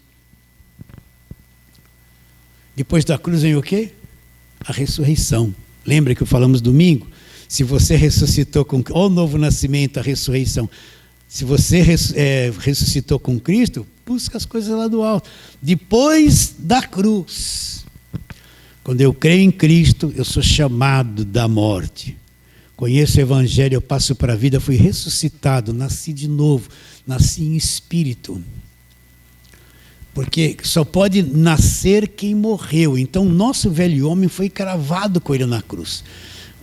Depois da cruz vem o quê? A ressurreição. Lembra que falamos domingo? Se você ressuscitou com o novo nascimento, a ressurreição. Se você ressuscitou com Cristo, busca as coisas lá do alto. Depois da cruz, quando eu creio em Cristo, eu sou chamado da morte. Conheço o Evangelho, eu passo para a vida, fui ressuscitado, nasci de novo, nasci em espírito. Porque só pode nascer quem morreu. Então, nosso velho homem foi cravado com ele na cruz.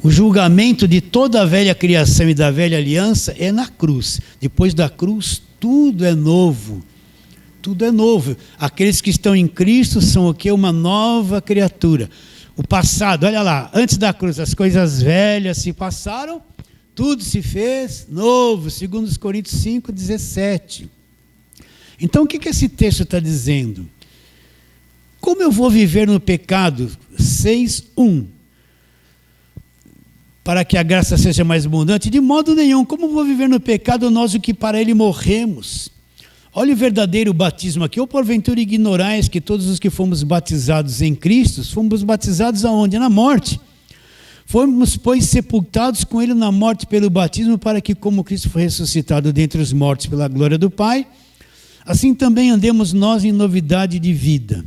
O julgamento de toda a velha criação e da velha aliança é na cruz. Depois da cruz, tudo é novo. Tudo é novo. Aqueles que estão em Cristo são o quê? Uma nova criatura. O passado, olha lá, antes da cruz, as coisas velhas se passaram, tudo se fez novo, segundo os Coríntios 5:17. Então, o que esse texto está dizendo? Como eu vou viver no pecado? 6:1. Para que a graça seja mais abundante? De modo nenhum. Como vou viver no pecado, nós o que para ele morremos? Olha o verdadeiro batismo aqui. Ou porventura ignorais que todos os que fomos batizados em Cristo, fomos batizados aonde? Na morte. Fomos, pois, sepultados com ele na morte pelo batismo, para que, como Cristo foi ressuscitado dentre os mortos pela glória do Pai, assim também andemos nós em novidade de vida.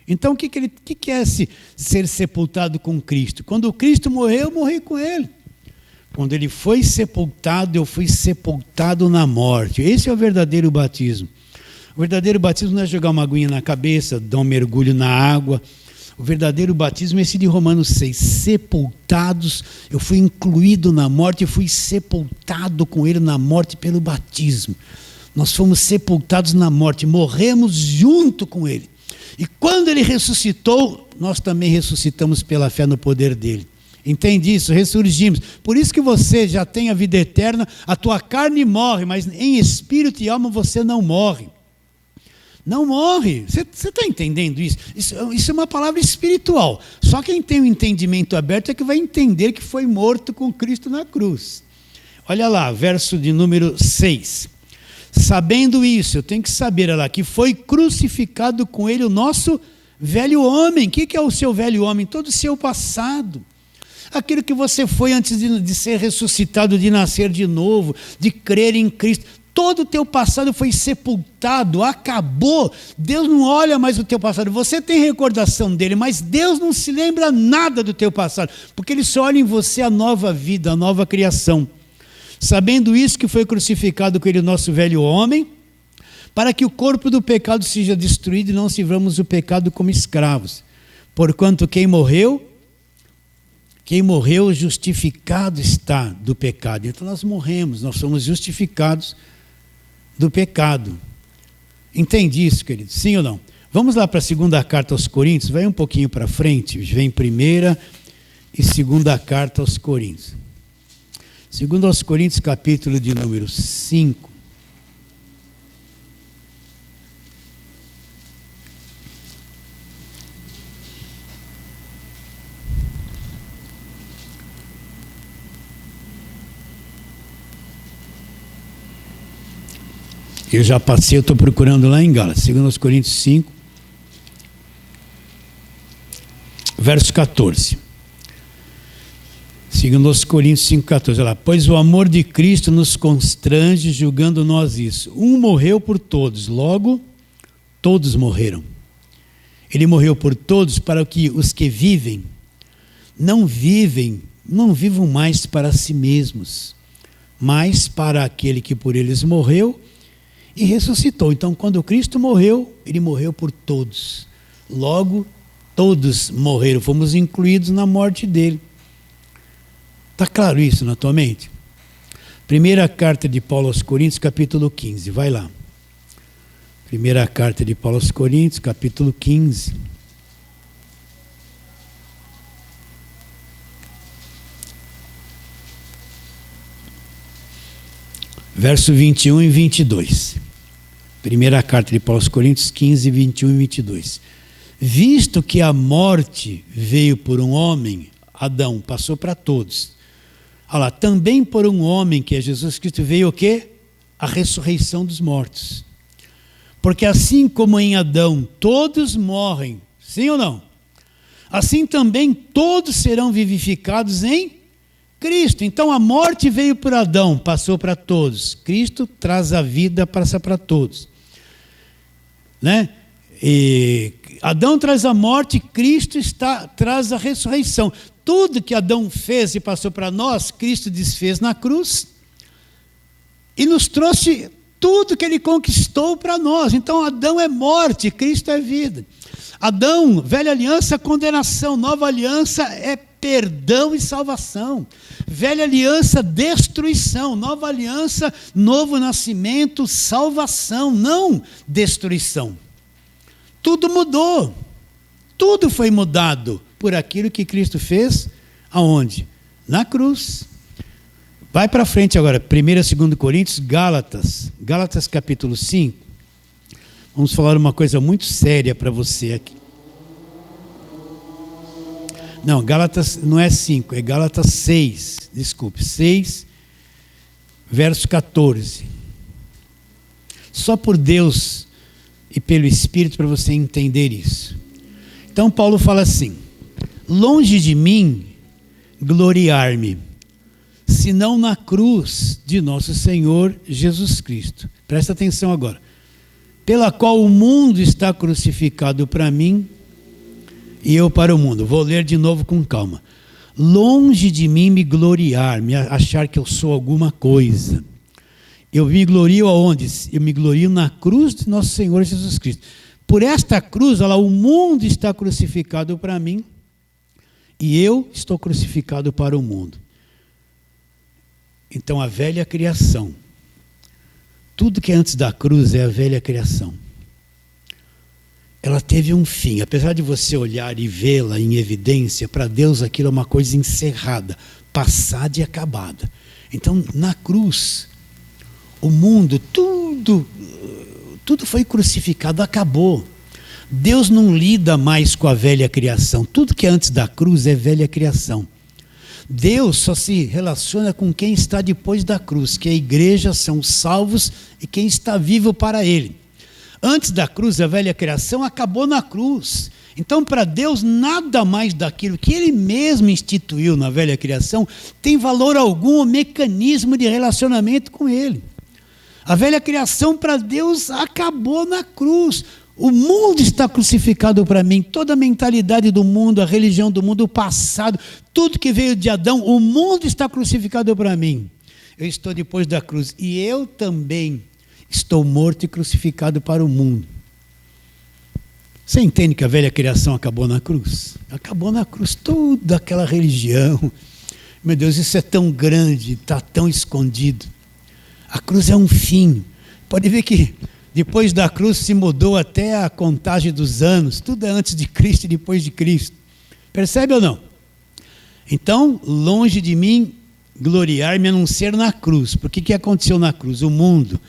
Então, o que é ser sepultado com Cristo? Quando Cristo morreu, eu morri com ele. Quando ele foi sepultado, eu fui sepultado na morte. Esse é o verdadeiro batismo. O verdadeiro batismo não é jogar uma aguinha na cabeça, dar um mergulho na água. O verdadeiro batismo é esse de Romanos 6. Sepultados, eu fui incluído na morte, eu fui sepultado com ele na morte pelo batismo. Nós fomos sepultados na morte, morremos junto com ele. E quando ele ressuscitou, nós também ressuscitamos pela fé no poder dele. Entende isso? Ressurgimos. Por isso que você já tem a vida eterna, a tua carne morre, mas em espírito e alma você não morre. Não morre. Você está entendendo isso? Isso é uma palavra espiritual. Só quem tem o entendimento aberto é que vai entender que foi morto com Cristo na cruz. Olha lá, verso de número 6. Sabendo isso, eu tenho que saber, olha lá, que foi crucificado com ele o nosso velho homem. O que é o seu velho homem? Todo o seu passado. Aquilo que você foi antes de ser ressuscitado, de nascer de novo, de crer em Cristo. Todo o teu passado foi sepultado, acabou. Deus não olha mais o teu passado. Você tem recordação dele, mas Deus não se lembra nada do teu passado, porque ele só olha em você a nova vida, a nova criação. Sabendo isso, que foi crucificado com ele o nosso velho homem, para que o corpo do pecado seja destruído e não sirvamos o pecado como escravos. Porquanto quem morreu justificado está do pecado. Então nós morremos, nós somos justificados do pecado. Entende isso, querido? Sim ou não? Vamos lá para a segunda carta aos Coríntios, vai um pouquinho para frente, vem primeira e segunda carta aos Coríntios. Segundo aos Coríntios, capítulo de número 5. Eu já passei, eu estou procurando lá em Gálatas, 2 Coríntios 5, verso 14. 2 Coríntios 5,14, olha lá. Pois o amor de Cristo nos constrange, julgando nós isso. Um morreu por todos, logo todos morreram. Ele morreu por todos para que os que vivem não vivam mais para si mesmos, mas para aquele que por eles morreu e ressuscitou. Então, quando Cristo morreu, ele morreu por todos. Logo, todos morreram, fomos incluídos na morte dele. Está claro isso na tua mente? Primeira carta de Paulo aos Coríntios, capítulo 15, vai lá. Primeira carta de Paulo aos Coríntios, capítulo 15. Verso 21 e 22. Primeira carta de Paulo aos Coríntios 15, 21 e 22. Visto que a morte veio por um homem, Adão, passou para todos. Olha lá, também por um homem, que é Jesus Cristo, veio o quê? A ressurreição dos mortos. Porque assim como em Adão todos morrem, sim ou não? Assim também todos serão vivificados em Cristo. Então a morte veio por Adão, passou para todos. Cristo traz a vida, passa para todos. Né? E Adão traz a morte, Cristo traz a ressurreição. Tudo que Adão fez e passou para nós, Cristo desfez na cruz e nos trouxe tudo que ele conquistou para nós. Então Adão é morte, Cristo é vida. Adão, velha aliança, condenação. Nova aliança é perdão e salvação. Velha aliança, destruição. Nova aliança, novo nascimento, salvação, não destruição. Tudo mudou. Tudo foi mudado por aquilo que Cristo fez. Aonde? Na cruz. Vai para frente agora. 1 e 2 Coríntios, Gálatas. Gálatas capítulo 5. Vamos falar uma coisa muito séria para você aqui. Não, Gálatas não é 5, é Gálatas 6. Desculpe, 6, verso 14. Só por Deus e pelo Espírito para você entender isso. Então Paulo fala assim: longe de mim gloriar-me, senão na cruz de nosso Senhor Jesus Cristo. Presta atenção agora. Pela qual o mundo está crucificado para mim e eu para o mundo. Vou ler de novo com calma. Longe de mim me gloriar, me achar que eu sou alguma coisa. Eu me glorio aonde? Eu me glorio na cruz de nosso Senhor Jesus Cristo. Por esta cruz, olha lá, o mundo está crucificado para mim e eu estou crucificado para o mundo. Então a velha criação, tudo que é antes da cruz é a velha criação. Ela teve um fim. Apesar de você olhar e vê-la em evidência, para Deus aquilo é uma coisa encerrada, passada e acabada. Então, na cruz, o mundo, tudo foi crucificado, acabou. Deus não lida mais com a velha criação. Tudo que é antes da cruz é velha criação. Deus só se relaciona com quem está depois da cruz, que a igreja são salvos e quem está vivo para Ele. Antes da cruz, a velha criação acabou na cruz. Então, para Deus, nada mais daquilo que Ele mesmo instituiu na velha criação tem valor algum, o mecanismo de relacionamento com Ele. A velha criação para Deus acabou na cruz. O mundo está crucificado para mim, toda a mentalidade do mundo, a religião do mundo, o passado, tudo que veio de Adão, o mundo está crucificado para mim. Eu estou depois da cruz e eu também estou morto e crucificado para o mundo. Você entende que a velha criação acabou na cruz? Acabou na cruz, toda aquela religião. Meu Deus, isso é tão grande, está tão escondido. A cruz é um fim. Pode ver que depois da cruz se mudou até a contagem dos anos. Tudo é antes de Cristo e depois de Cristo. Percebe ou não? Então, longe de mim gloriar-me a não ser na cruz. Porque o que aconteceu na cruz? O mundo,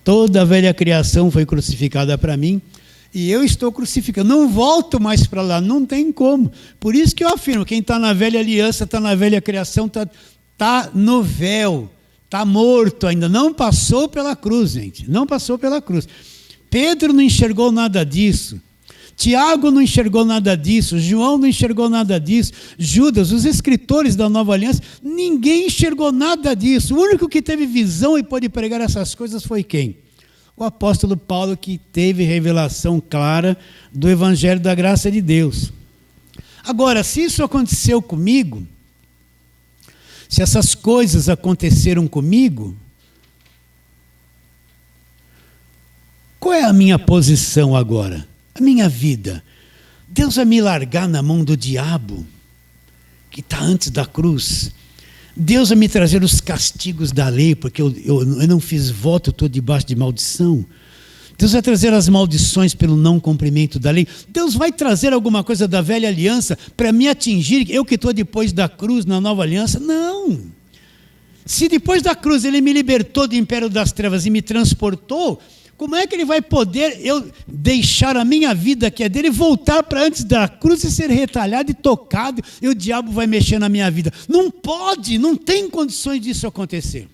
toda a velha criação foi crucificada para mim e eu estou crucificado. Não volto mais para lá, não tem como. Por isso que eu afirmo, quem está na velha aliança, está na velha criação, está no véu. Está morto ainda, não passou pela cruz, gente. Não passou pela cruz. Pedro não enxergou nada disso. Tiago não enxergou nada disso. João não enxergou nada disso. Judas, os escritores da Nova Aliança, ninguém enxergou nada disso. O único que teve visão e pôde pregar essas coisas foi quem? O apóstolo Paulo, que teve revelação clara do Evangelho da graça de Deus. Agora, se isso aconteceu comigo, se essas coisas aconteceram comigo, qual é a minha posição agora? A minha vida? Deus vai me largar na mão do diabo, que está antes da cruz? Deus vai me trazer os castigos da lei, porque eu não fiz voto, estou debaixo de maldição? Deus vai trazer as maldições pelo não cumprimento da lei? Deus vai trazer alguma coisa da velha aliança para me atingir, eu que estou depois da cruz na nova aliança? Não. Se depois da cruz ele me libertou do império das trevas e me transportou, como é que ele vai poder eu deixar a minha vida que é dele voltar para antes da cruz e ser retalhado e tocado e o diabo vai mexer na minha vida? Não pode, não tem condições disso acontecer.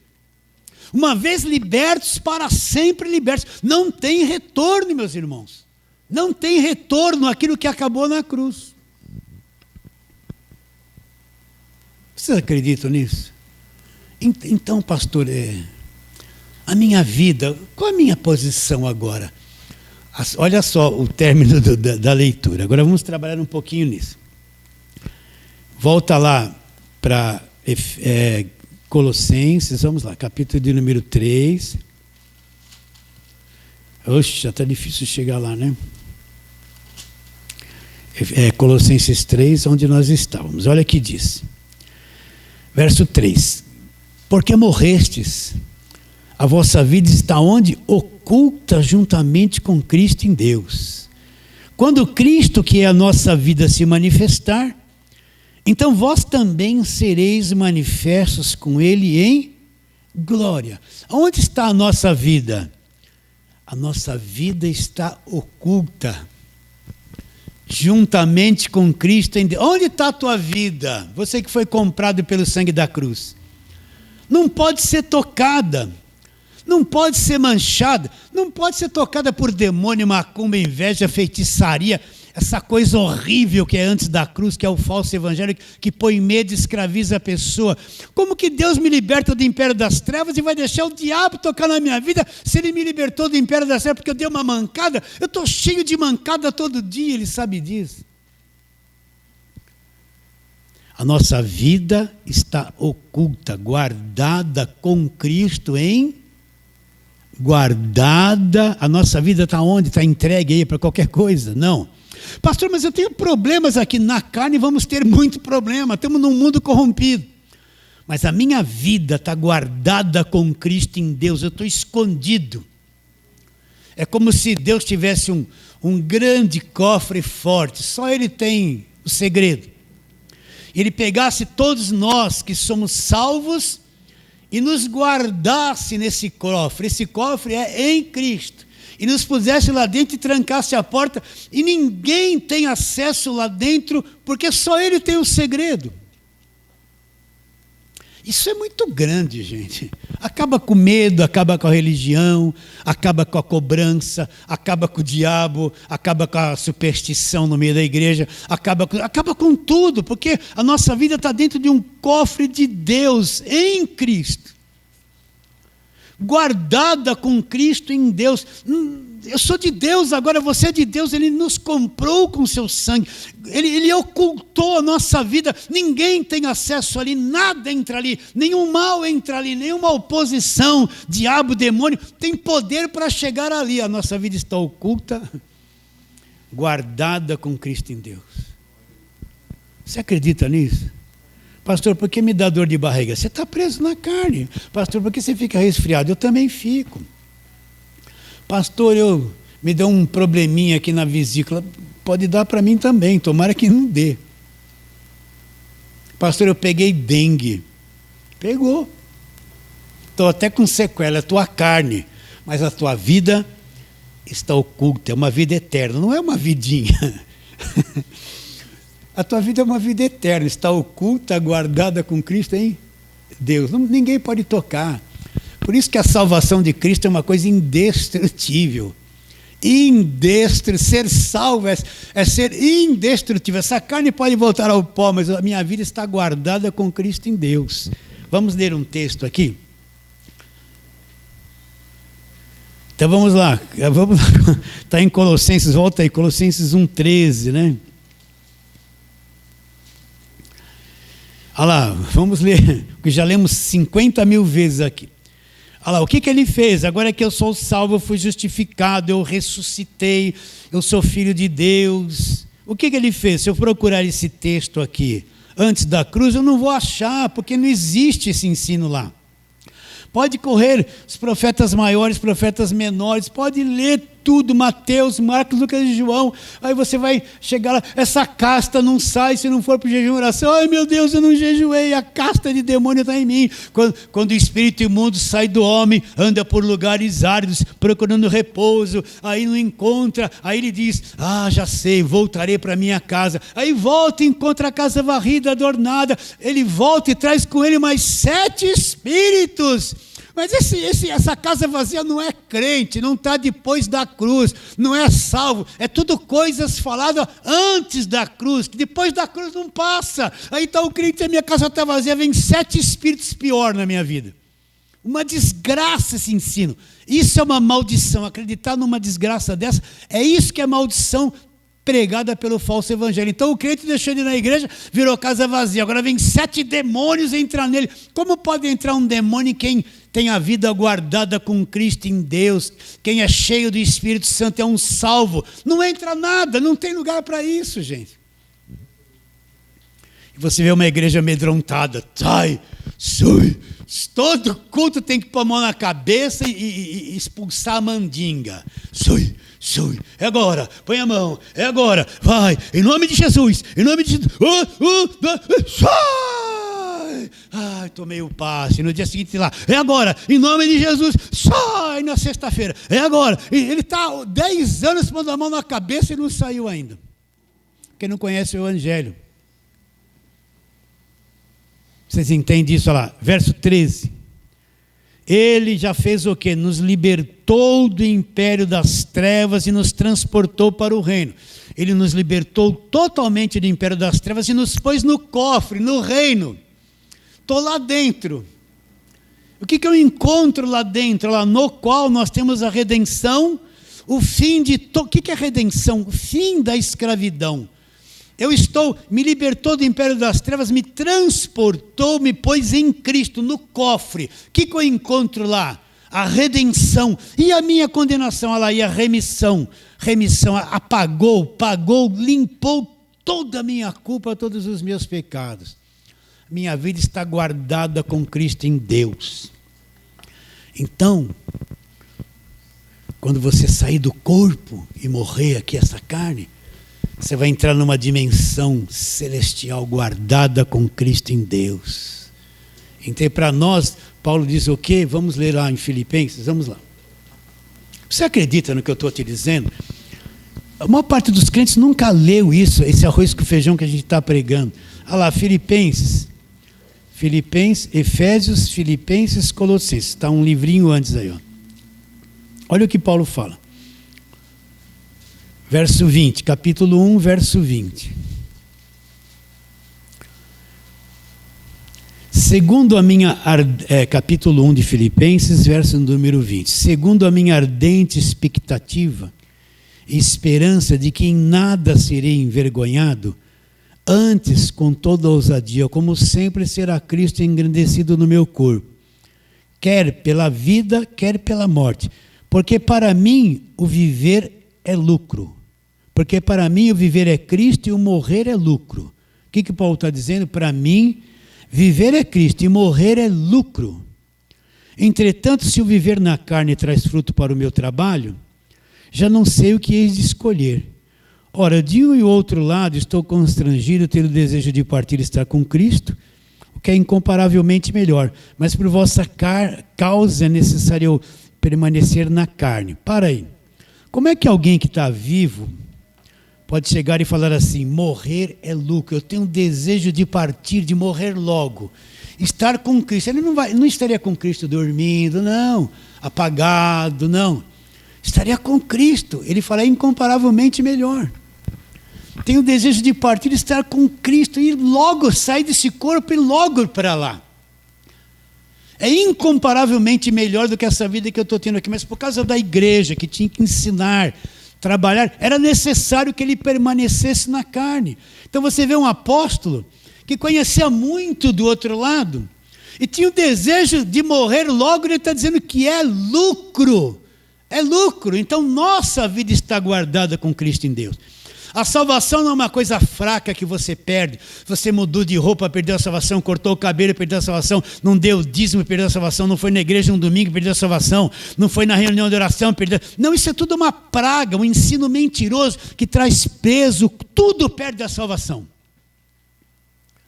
Uma vez libertos, para sempre libertos. Não tem retorno, meus irmãos. Não tem retorno àquilo que acabou na cruz. Vocês acreditam nisso? Então, pastor, a minha vida, qual a minha posição agora? Olha só o término da leitura. Agora vamos trabalhar um pouquinho nisso. Volta lá para Colossenses, vamos lá, capítulo de número 3. Oxe, já está difícil chegar lá, né? Colossenses 3, onde nós estávamos. Olha o que diz. Verso 3. Porque morrestes, a vossa vida está onde? Oculta juntamente com Cristo em Deus. Quando Cristo, que é a nossa vida, se manifestar, então vós também sereis manifestos com Ele em glória. Onde está a nossa vida? A nossa vida está oculta, juntamente com Cristo em Deus. Onde está a tua vida? Você que foi comprado pelo sangue da cruz. Não pode ser tocada, não pode ser manchada, não pode ser tocada por demônio, macumba, inveja, feitiçaria, essa coisa horrível que é antes da cruz, que é o falso evangelho, que põe medo e escraviza a pessoa. Como que Deus me liberta do império das trevas e vai deixar o diabo tocar na minha vida, se ele me libertou do império das trevas porque eu dei uma mancada? Eu estou cheio de mancada todo dia, ele sabe disso. A nossa vida está oculta, guardada com Cristo guardada. A nossa vida está onde? Está entregue aí para qualquer coisa? Não. Pastor, mas eu tenho problemas aqui na carne, vamos ter muito problema, estamos num mundo corrompido. Mas a minha vida está guardada com Cristo em Deus, eu estou escondido. É como se Deus tivesse um grande cofre forte, só Ele tem o segredo. Ele pegasse todos nós que somos salvos e nos guardasse nesse cofre. Esse cofre é em Cristo. E nos pusesse lá dentro e trancasse a porta, e ninguém tem acesso lá dentro, porque só Ele tem o segredo. Isso é muito grande, gente. Acaba com o medo, acaba com a religião, acaba com a cobrança, acaba com o diabo, acaba com a superstição no meio da igreja, acaba com tudo, porque a nossa vida está dentro de um cofre de Deus, em Cristo. Guardada com Cristo em Deus. Eu sou de Deus, agora você é de Deus. Ele nos comprou com seu sangue. Ele ocultou a nossa vida. Ninguém tem acesso ali, nada entra ali, nenhum mal entra ali, nenhuma oposição, diabo, demônio, tem poder para chegar ali. A nossa vida está oculta, guardada com Cristo em Deus. Você acredita nisso? Pastor, por que me dá dor de barriga? Você está preso na carne. Pastor, por que você fica resfriado? Eu também fico. Pastor, me deu um probleminha aqui na vesícula. Pode dar para mim também, tomara que não dê. Pastor, eu peguei dengue. Pegou. Estou até com sequela, a tua carne. Mas a tua vida está oculta, é uma vida eterna, não é uma vidinha. A tua vida é uma vida eterna, está oculta, guardada com Cristo em Deus. Ninguém pode tocar. Por isso que a salvação de Cristo é uma coisa indestrutível. Ser salvo é ser indestrutível. Essa carne pode voltar ao pó, mas a minha vida está guardada com Cristo em Deus. Vamos ler um texto aqui? Então vamos lá. Está em Colossenses, volta aí, Colossenses 1,13, né? Olha lá, vamos ler, porque já lemos 50 mil vezes aqui. Olha lá, o que ele fez? Agora que eu sou salvo, eu fui justificado, eu ressuscitei, eu sou filho de Deus. O que ele fez? Se eu procurar esse texto aqui, antes da cruz, eu não vou achar, porque não existe esse ensino lá. Pode correr os profetas maiores, profetas menores, pode ler tudo, Mateus, Marcos, Lucas e João, aí você vai chegar lá, essa casta não sai se não for para o jejum e oração. Ai meu Deus, eu não jejuei, a casta de demônio está em mim. Quando o espírito imundo sai do homem, anda por lugares áridos, procurando repouso, aí não encontra, aí ele diz, já sei, voltarei para minha casa. Aí volta e encontra a casa varrida, adornada, ele volta e traz com ele mais 7 espíritos. Mas essa casa vazia não é crente, não está depois da cruz, não é salvo. É tudo coisas faladas antes da cruz, que depois da cruz não passa. Aí está o crente, a minha casa está vazia, vem 7 espíritos pior na minha vida. Uma desgraça esse ensino. Isso é uma maldição. Acreditar numa desgraça dessa, é isso que é maldição pregada pelo falso evangelho. Então o crente deixou de ir na igreja, virou casa vazia. Agora vem 7 demônios entrar nele. Como pode entrar um demônio em quem tem a vida guardada com Cristo em Deus? Quem é cheio do Espírito Santo é um salvo. Não entra nada, não tem lugar para isso, gente. E você vê uma igreja amedrontada. Todo culto tem que pôr a mão na cabeça e expulsar a mandinga. É agora, põe a mão, é agora, vai, em nome de Jesus, em nome de Jesus, sai! Ai, tomei o passe, no dia seguinte lá, é agora, em nome de Jesus, sai na sexta-feira, é agora. Ele está 10 anos pondo a mão na cabeça e não saiu ainda, porque não conhece o evangelho. Vocês entendem isso? Olha lá, verso 13. Ele já fez o quê? Nos libertou do império das trevas e nos transportou para o reino. Ele nos libertou totalmente do império das trevas e nos pôs no cofre, no reino. Estou lá dentro. O que eu encontro lá dentro? Lá no qual nós temos a redenção, o fim de... O que é redenção? O fim da escravidão. Me libertou do império das trevas, me transportou, me pôs em Cristo, no cofre. O que eu encontro lá? A redenção. E a minha condenação? Olha lá, e a remissão. Pagou, limpou toda a minha culpa, todos os meus pecados. Minha vida está guardada com Cristo em Deus. Então, quando você sair do corpo e morrer aqui essa carne, você vai entrar numa dimensão celestial guardada com Cristo em Deus. Então, para nós, Paulo diz o quê? Vamos ler lá em Filipenses, vamos lá. Você acredita no que eu estou te dizendo? A maior parte dos crentes nunca leu isso, esse arroz com feijão que a gente está pregando. Olha lá, Filipenses, Efésios, Filipenses, Colossenses. Está um livrinho antes aí, ó. Olha o que Paulo fala. Verso 20, capítulo 1, verso 20. Segundo a minha... capítulo 1 de Filipenses, verso número 20. Segundo a minha ardente expectativa e esperança de que em nada serei envergonhado, antes, com toda ousadia, como sempre, será Cristo engrandecido no meu corpo, quer pela vida, quer pela morte. Porque para mim o viver é lucro. Porque para mim o viver é Cristo e o morrer é lucro. O que Paulo está dizendo? Para mim, viver é Cristo e morrer é lucro. Entretanto, se o viver na carne traz fruto para o meu trabalho, já não sei o que hei de escolher. Ora, de um e outro lado estou constrangido, tendo o desejo de partir e estar com Cristo, o que é incomparavelmente melhor. Mas por vossa causa é necessário eu permanecer na carne. Para aí. Como é que alguém que está vivo pode chegar e falar assim, morrer é lucro, eu tenho um desejo de partir, de morrer logo. estar com Cristo. Ele não estaria com Cristo dormindo, não, apagado, não. Estaria com Cristo. Ele fala, é incomparavelmente melhor. Tem o desejo de partir, estar com Cristo e logo sair desse corpo e logo para lá. É incomparavelmente melhor do que essa vida que eu estou tendo aqui. Mas por causa da igreja, que tinha que ensinar, trabalhar, era necessário que ele permanecesse na carne. Então você vê um apóstolo que conhecia muito do outro lado e tinha o desejo de morrer logo. Ele está dizendo que é lucro. É lucro. Então nossa vida está guardada com Cristo em Deus. A salvação não é uma coisa fraca que você perde. Você mudou de roupa, perdeu a salvação, cortou o cabelo, perdeu a salvação, não deu dízimo, perdeu a salvação, não foi na igreja um domingo, perdeu a salvação, não foi na reunião de oração, perdeu. Não, isso é tudo uma praga, um ensino mentiroso que traz peso, tudo perde a salvação.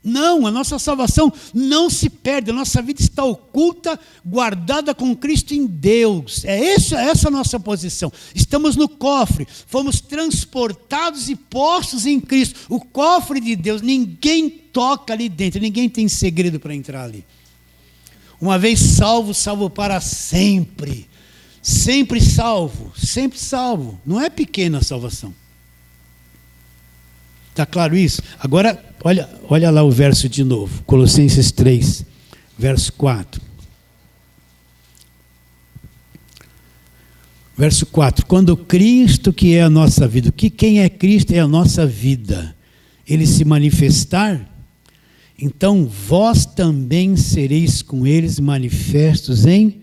Não, a nossa salvação não se perde, a nossa vida está oculta, guardada com Cristo em Deus. Essa a nossa posição. Estamos no cofre, fomos transportados e postos em Cristo. O cofre de Deus, ninguém toca ali dentro, ninguém tem segredo para entrar ali. Uma vez salvo, salvo para sempre. Sempre salvo, sempre salvo. Não é pequena a salvação. Está claro isso? Agora, olha lá o verso de novo. Colossenses 3, verso 4. Verso 4. Quando Cristo, que é a nossa vida, quem é Cristo é a nossa vida, ele se manifestar, então vós também sereis com eles manifestos em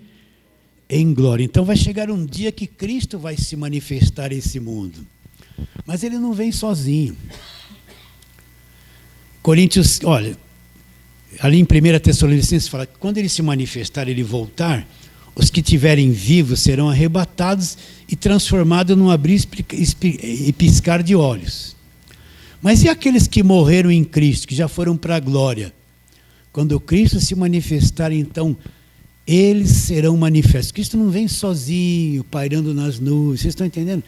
glória. Então vai chegar um dia que Cristo vai se manifestar a esse mundo. Mas ele não vem sozinho. Coríntios, olha, ali em 1 Tessalonicenses fala que quando ele se manifestar, ele voltar, os que estiverem vivos serão arrebatados e transformados num abrir e piscar de olhos. Mas e aqueles que morreram em Cristo, que já foram para a glória? Quando Cristo se manifestar, então, eles serão manifestos. Cristo não vem sozinho, pairando nas nuvens, vocês estão entendendo?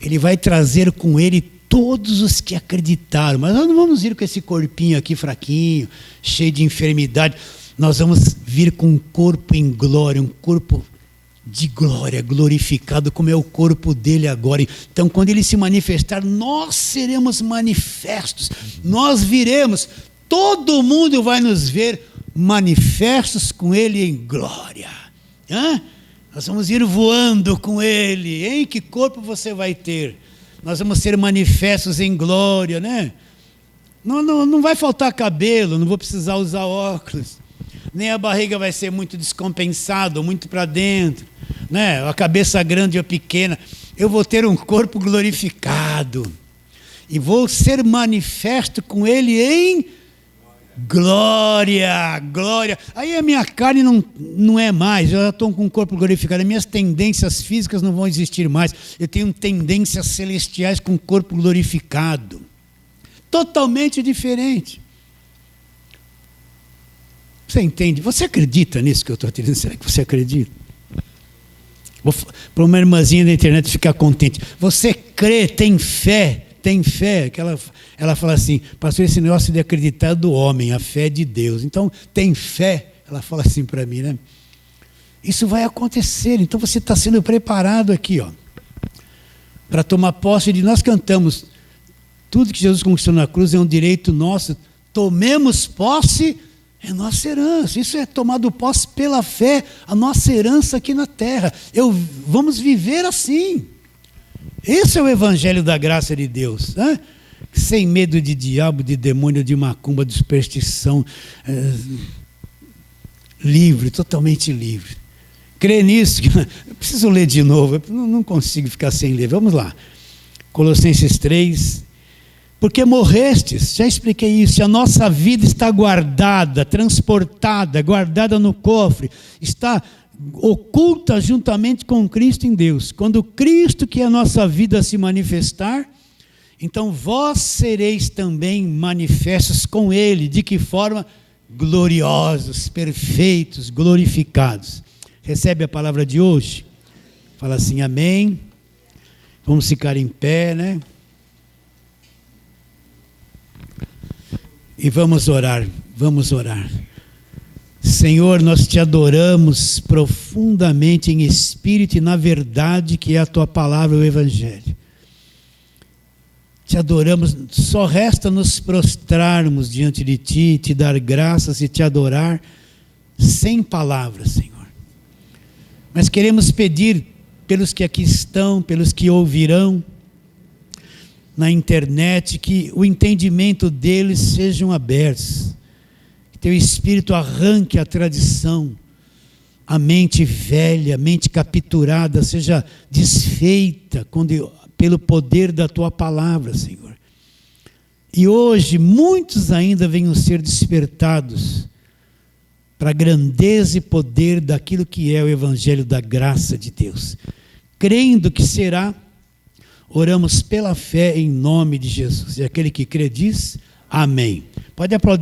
Ele vai trazer com ele todos os que acreditaram, mas nós não vamos vir com esse corpinho aqui fraquinho, cheio de enfermidade. Nós vamos vir com um corpo em glória, um corpo de glória, glorificado, como é o corpo dele agora. Então, quando ele se manifestar, nós seremos manifestos, nós viremos, todo mundo vai nos ver manifestos com ele em glória. Nós vamos ir voando com ele. Em que corpo você vai ter? Nós vamos ser manifestos em glória, né? Não vai faltar cabelo, não vou precisar usar óculos, nem a barriga vai ser muito descompensada, muito para dentro, né? A cabeça grande ou pequena. Eu vou ter um corpo glorificado e vou ser manifesto com ele em glória, glória. Aí a minha carne não é mais, eu já estou com o corpo glorificado, as minhas tendências físicas não vão existir mais, eu tenho tendências celestiais com o corpo glorificado, totalmente diferente. Você entende? Você acredita nisso que eu estou te dizendo? Será que você acredita? Para uma irmãzinha da internet ficar contente, você crê, tem fé, que ela fala assim, pastor, esse negócio de acreditar é do homem, a fé é de Deus. Então, tem fé, ela fala assim para mim, né? Isso vai acontecer, então você está sendo preparado aqui, ó, para tomar posse de, nós cantamos, tudo que Jesus conquistou na cruz é um direito nosso, tomemos posse, é nossa herança, isso é tomado posse pela fé, a nossa herança aqui na terra, vamos viver assim. Esse é o evangelho da graça de Deus, né? Sem medo de diabo, de demônio, de macumba, de superstição, livre, totalmente livre. Crê nisso, eu preciso ler de novo, eu não consigo ficar sem ler, vamos lá. Colossenses 3, porque morrestes, já expliquei isso, a nossa vida está guardada, transportada, guardada no cofre, está oculta juntamente com Cristo em Deus. Quando Cristo, que é a nossa vida, se manifestar, então vós sereis também manifestos com ele. De que forma? Gloriosos, perfeitos, glorificados. Recebe a palavra de hoje? Fala assim, amém. Vamos ficar em pé, né? E vamos orar, vamos orar. Senhor, nós te adoramos profundamente em espírito e na verdade, que é a tua palavra, o Evangelho. Te adoramos, só resta nos prostrarmos diante de ti, te dar graças e te adorar sem palavras, Senhor. Mas queremos pedir pelos que aqui estão, pelos que ouvirão na internet, que o entendimento deles sejam abertos. Que teu Espírito arranque a tradição, a mente velha, a mente capturada, seja desfeita pelo poder da tua palavra, Senhor. E hoje muitos ainda venham ser despertados para a grandeza e poder daquilo que é o Evangelho da graça de Deus. Crendo que será, oramos pela fé em nome de Jesus. E aquele que crê diz, amém. Pode aplaudir.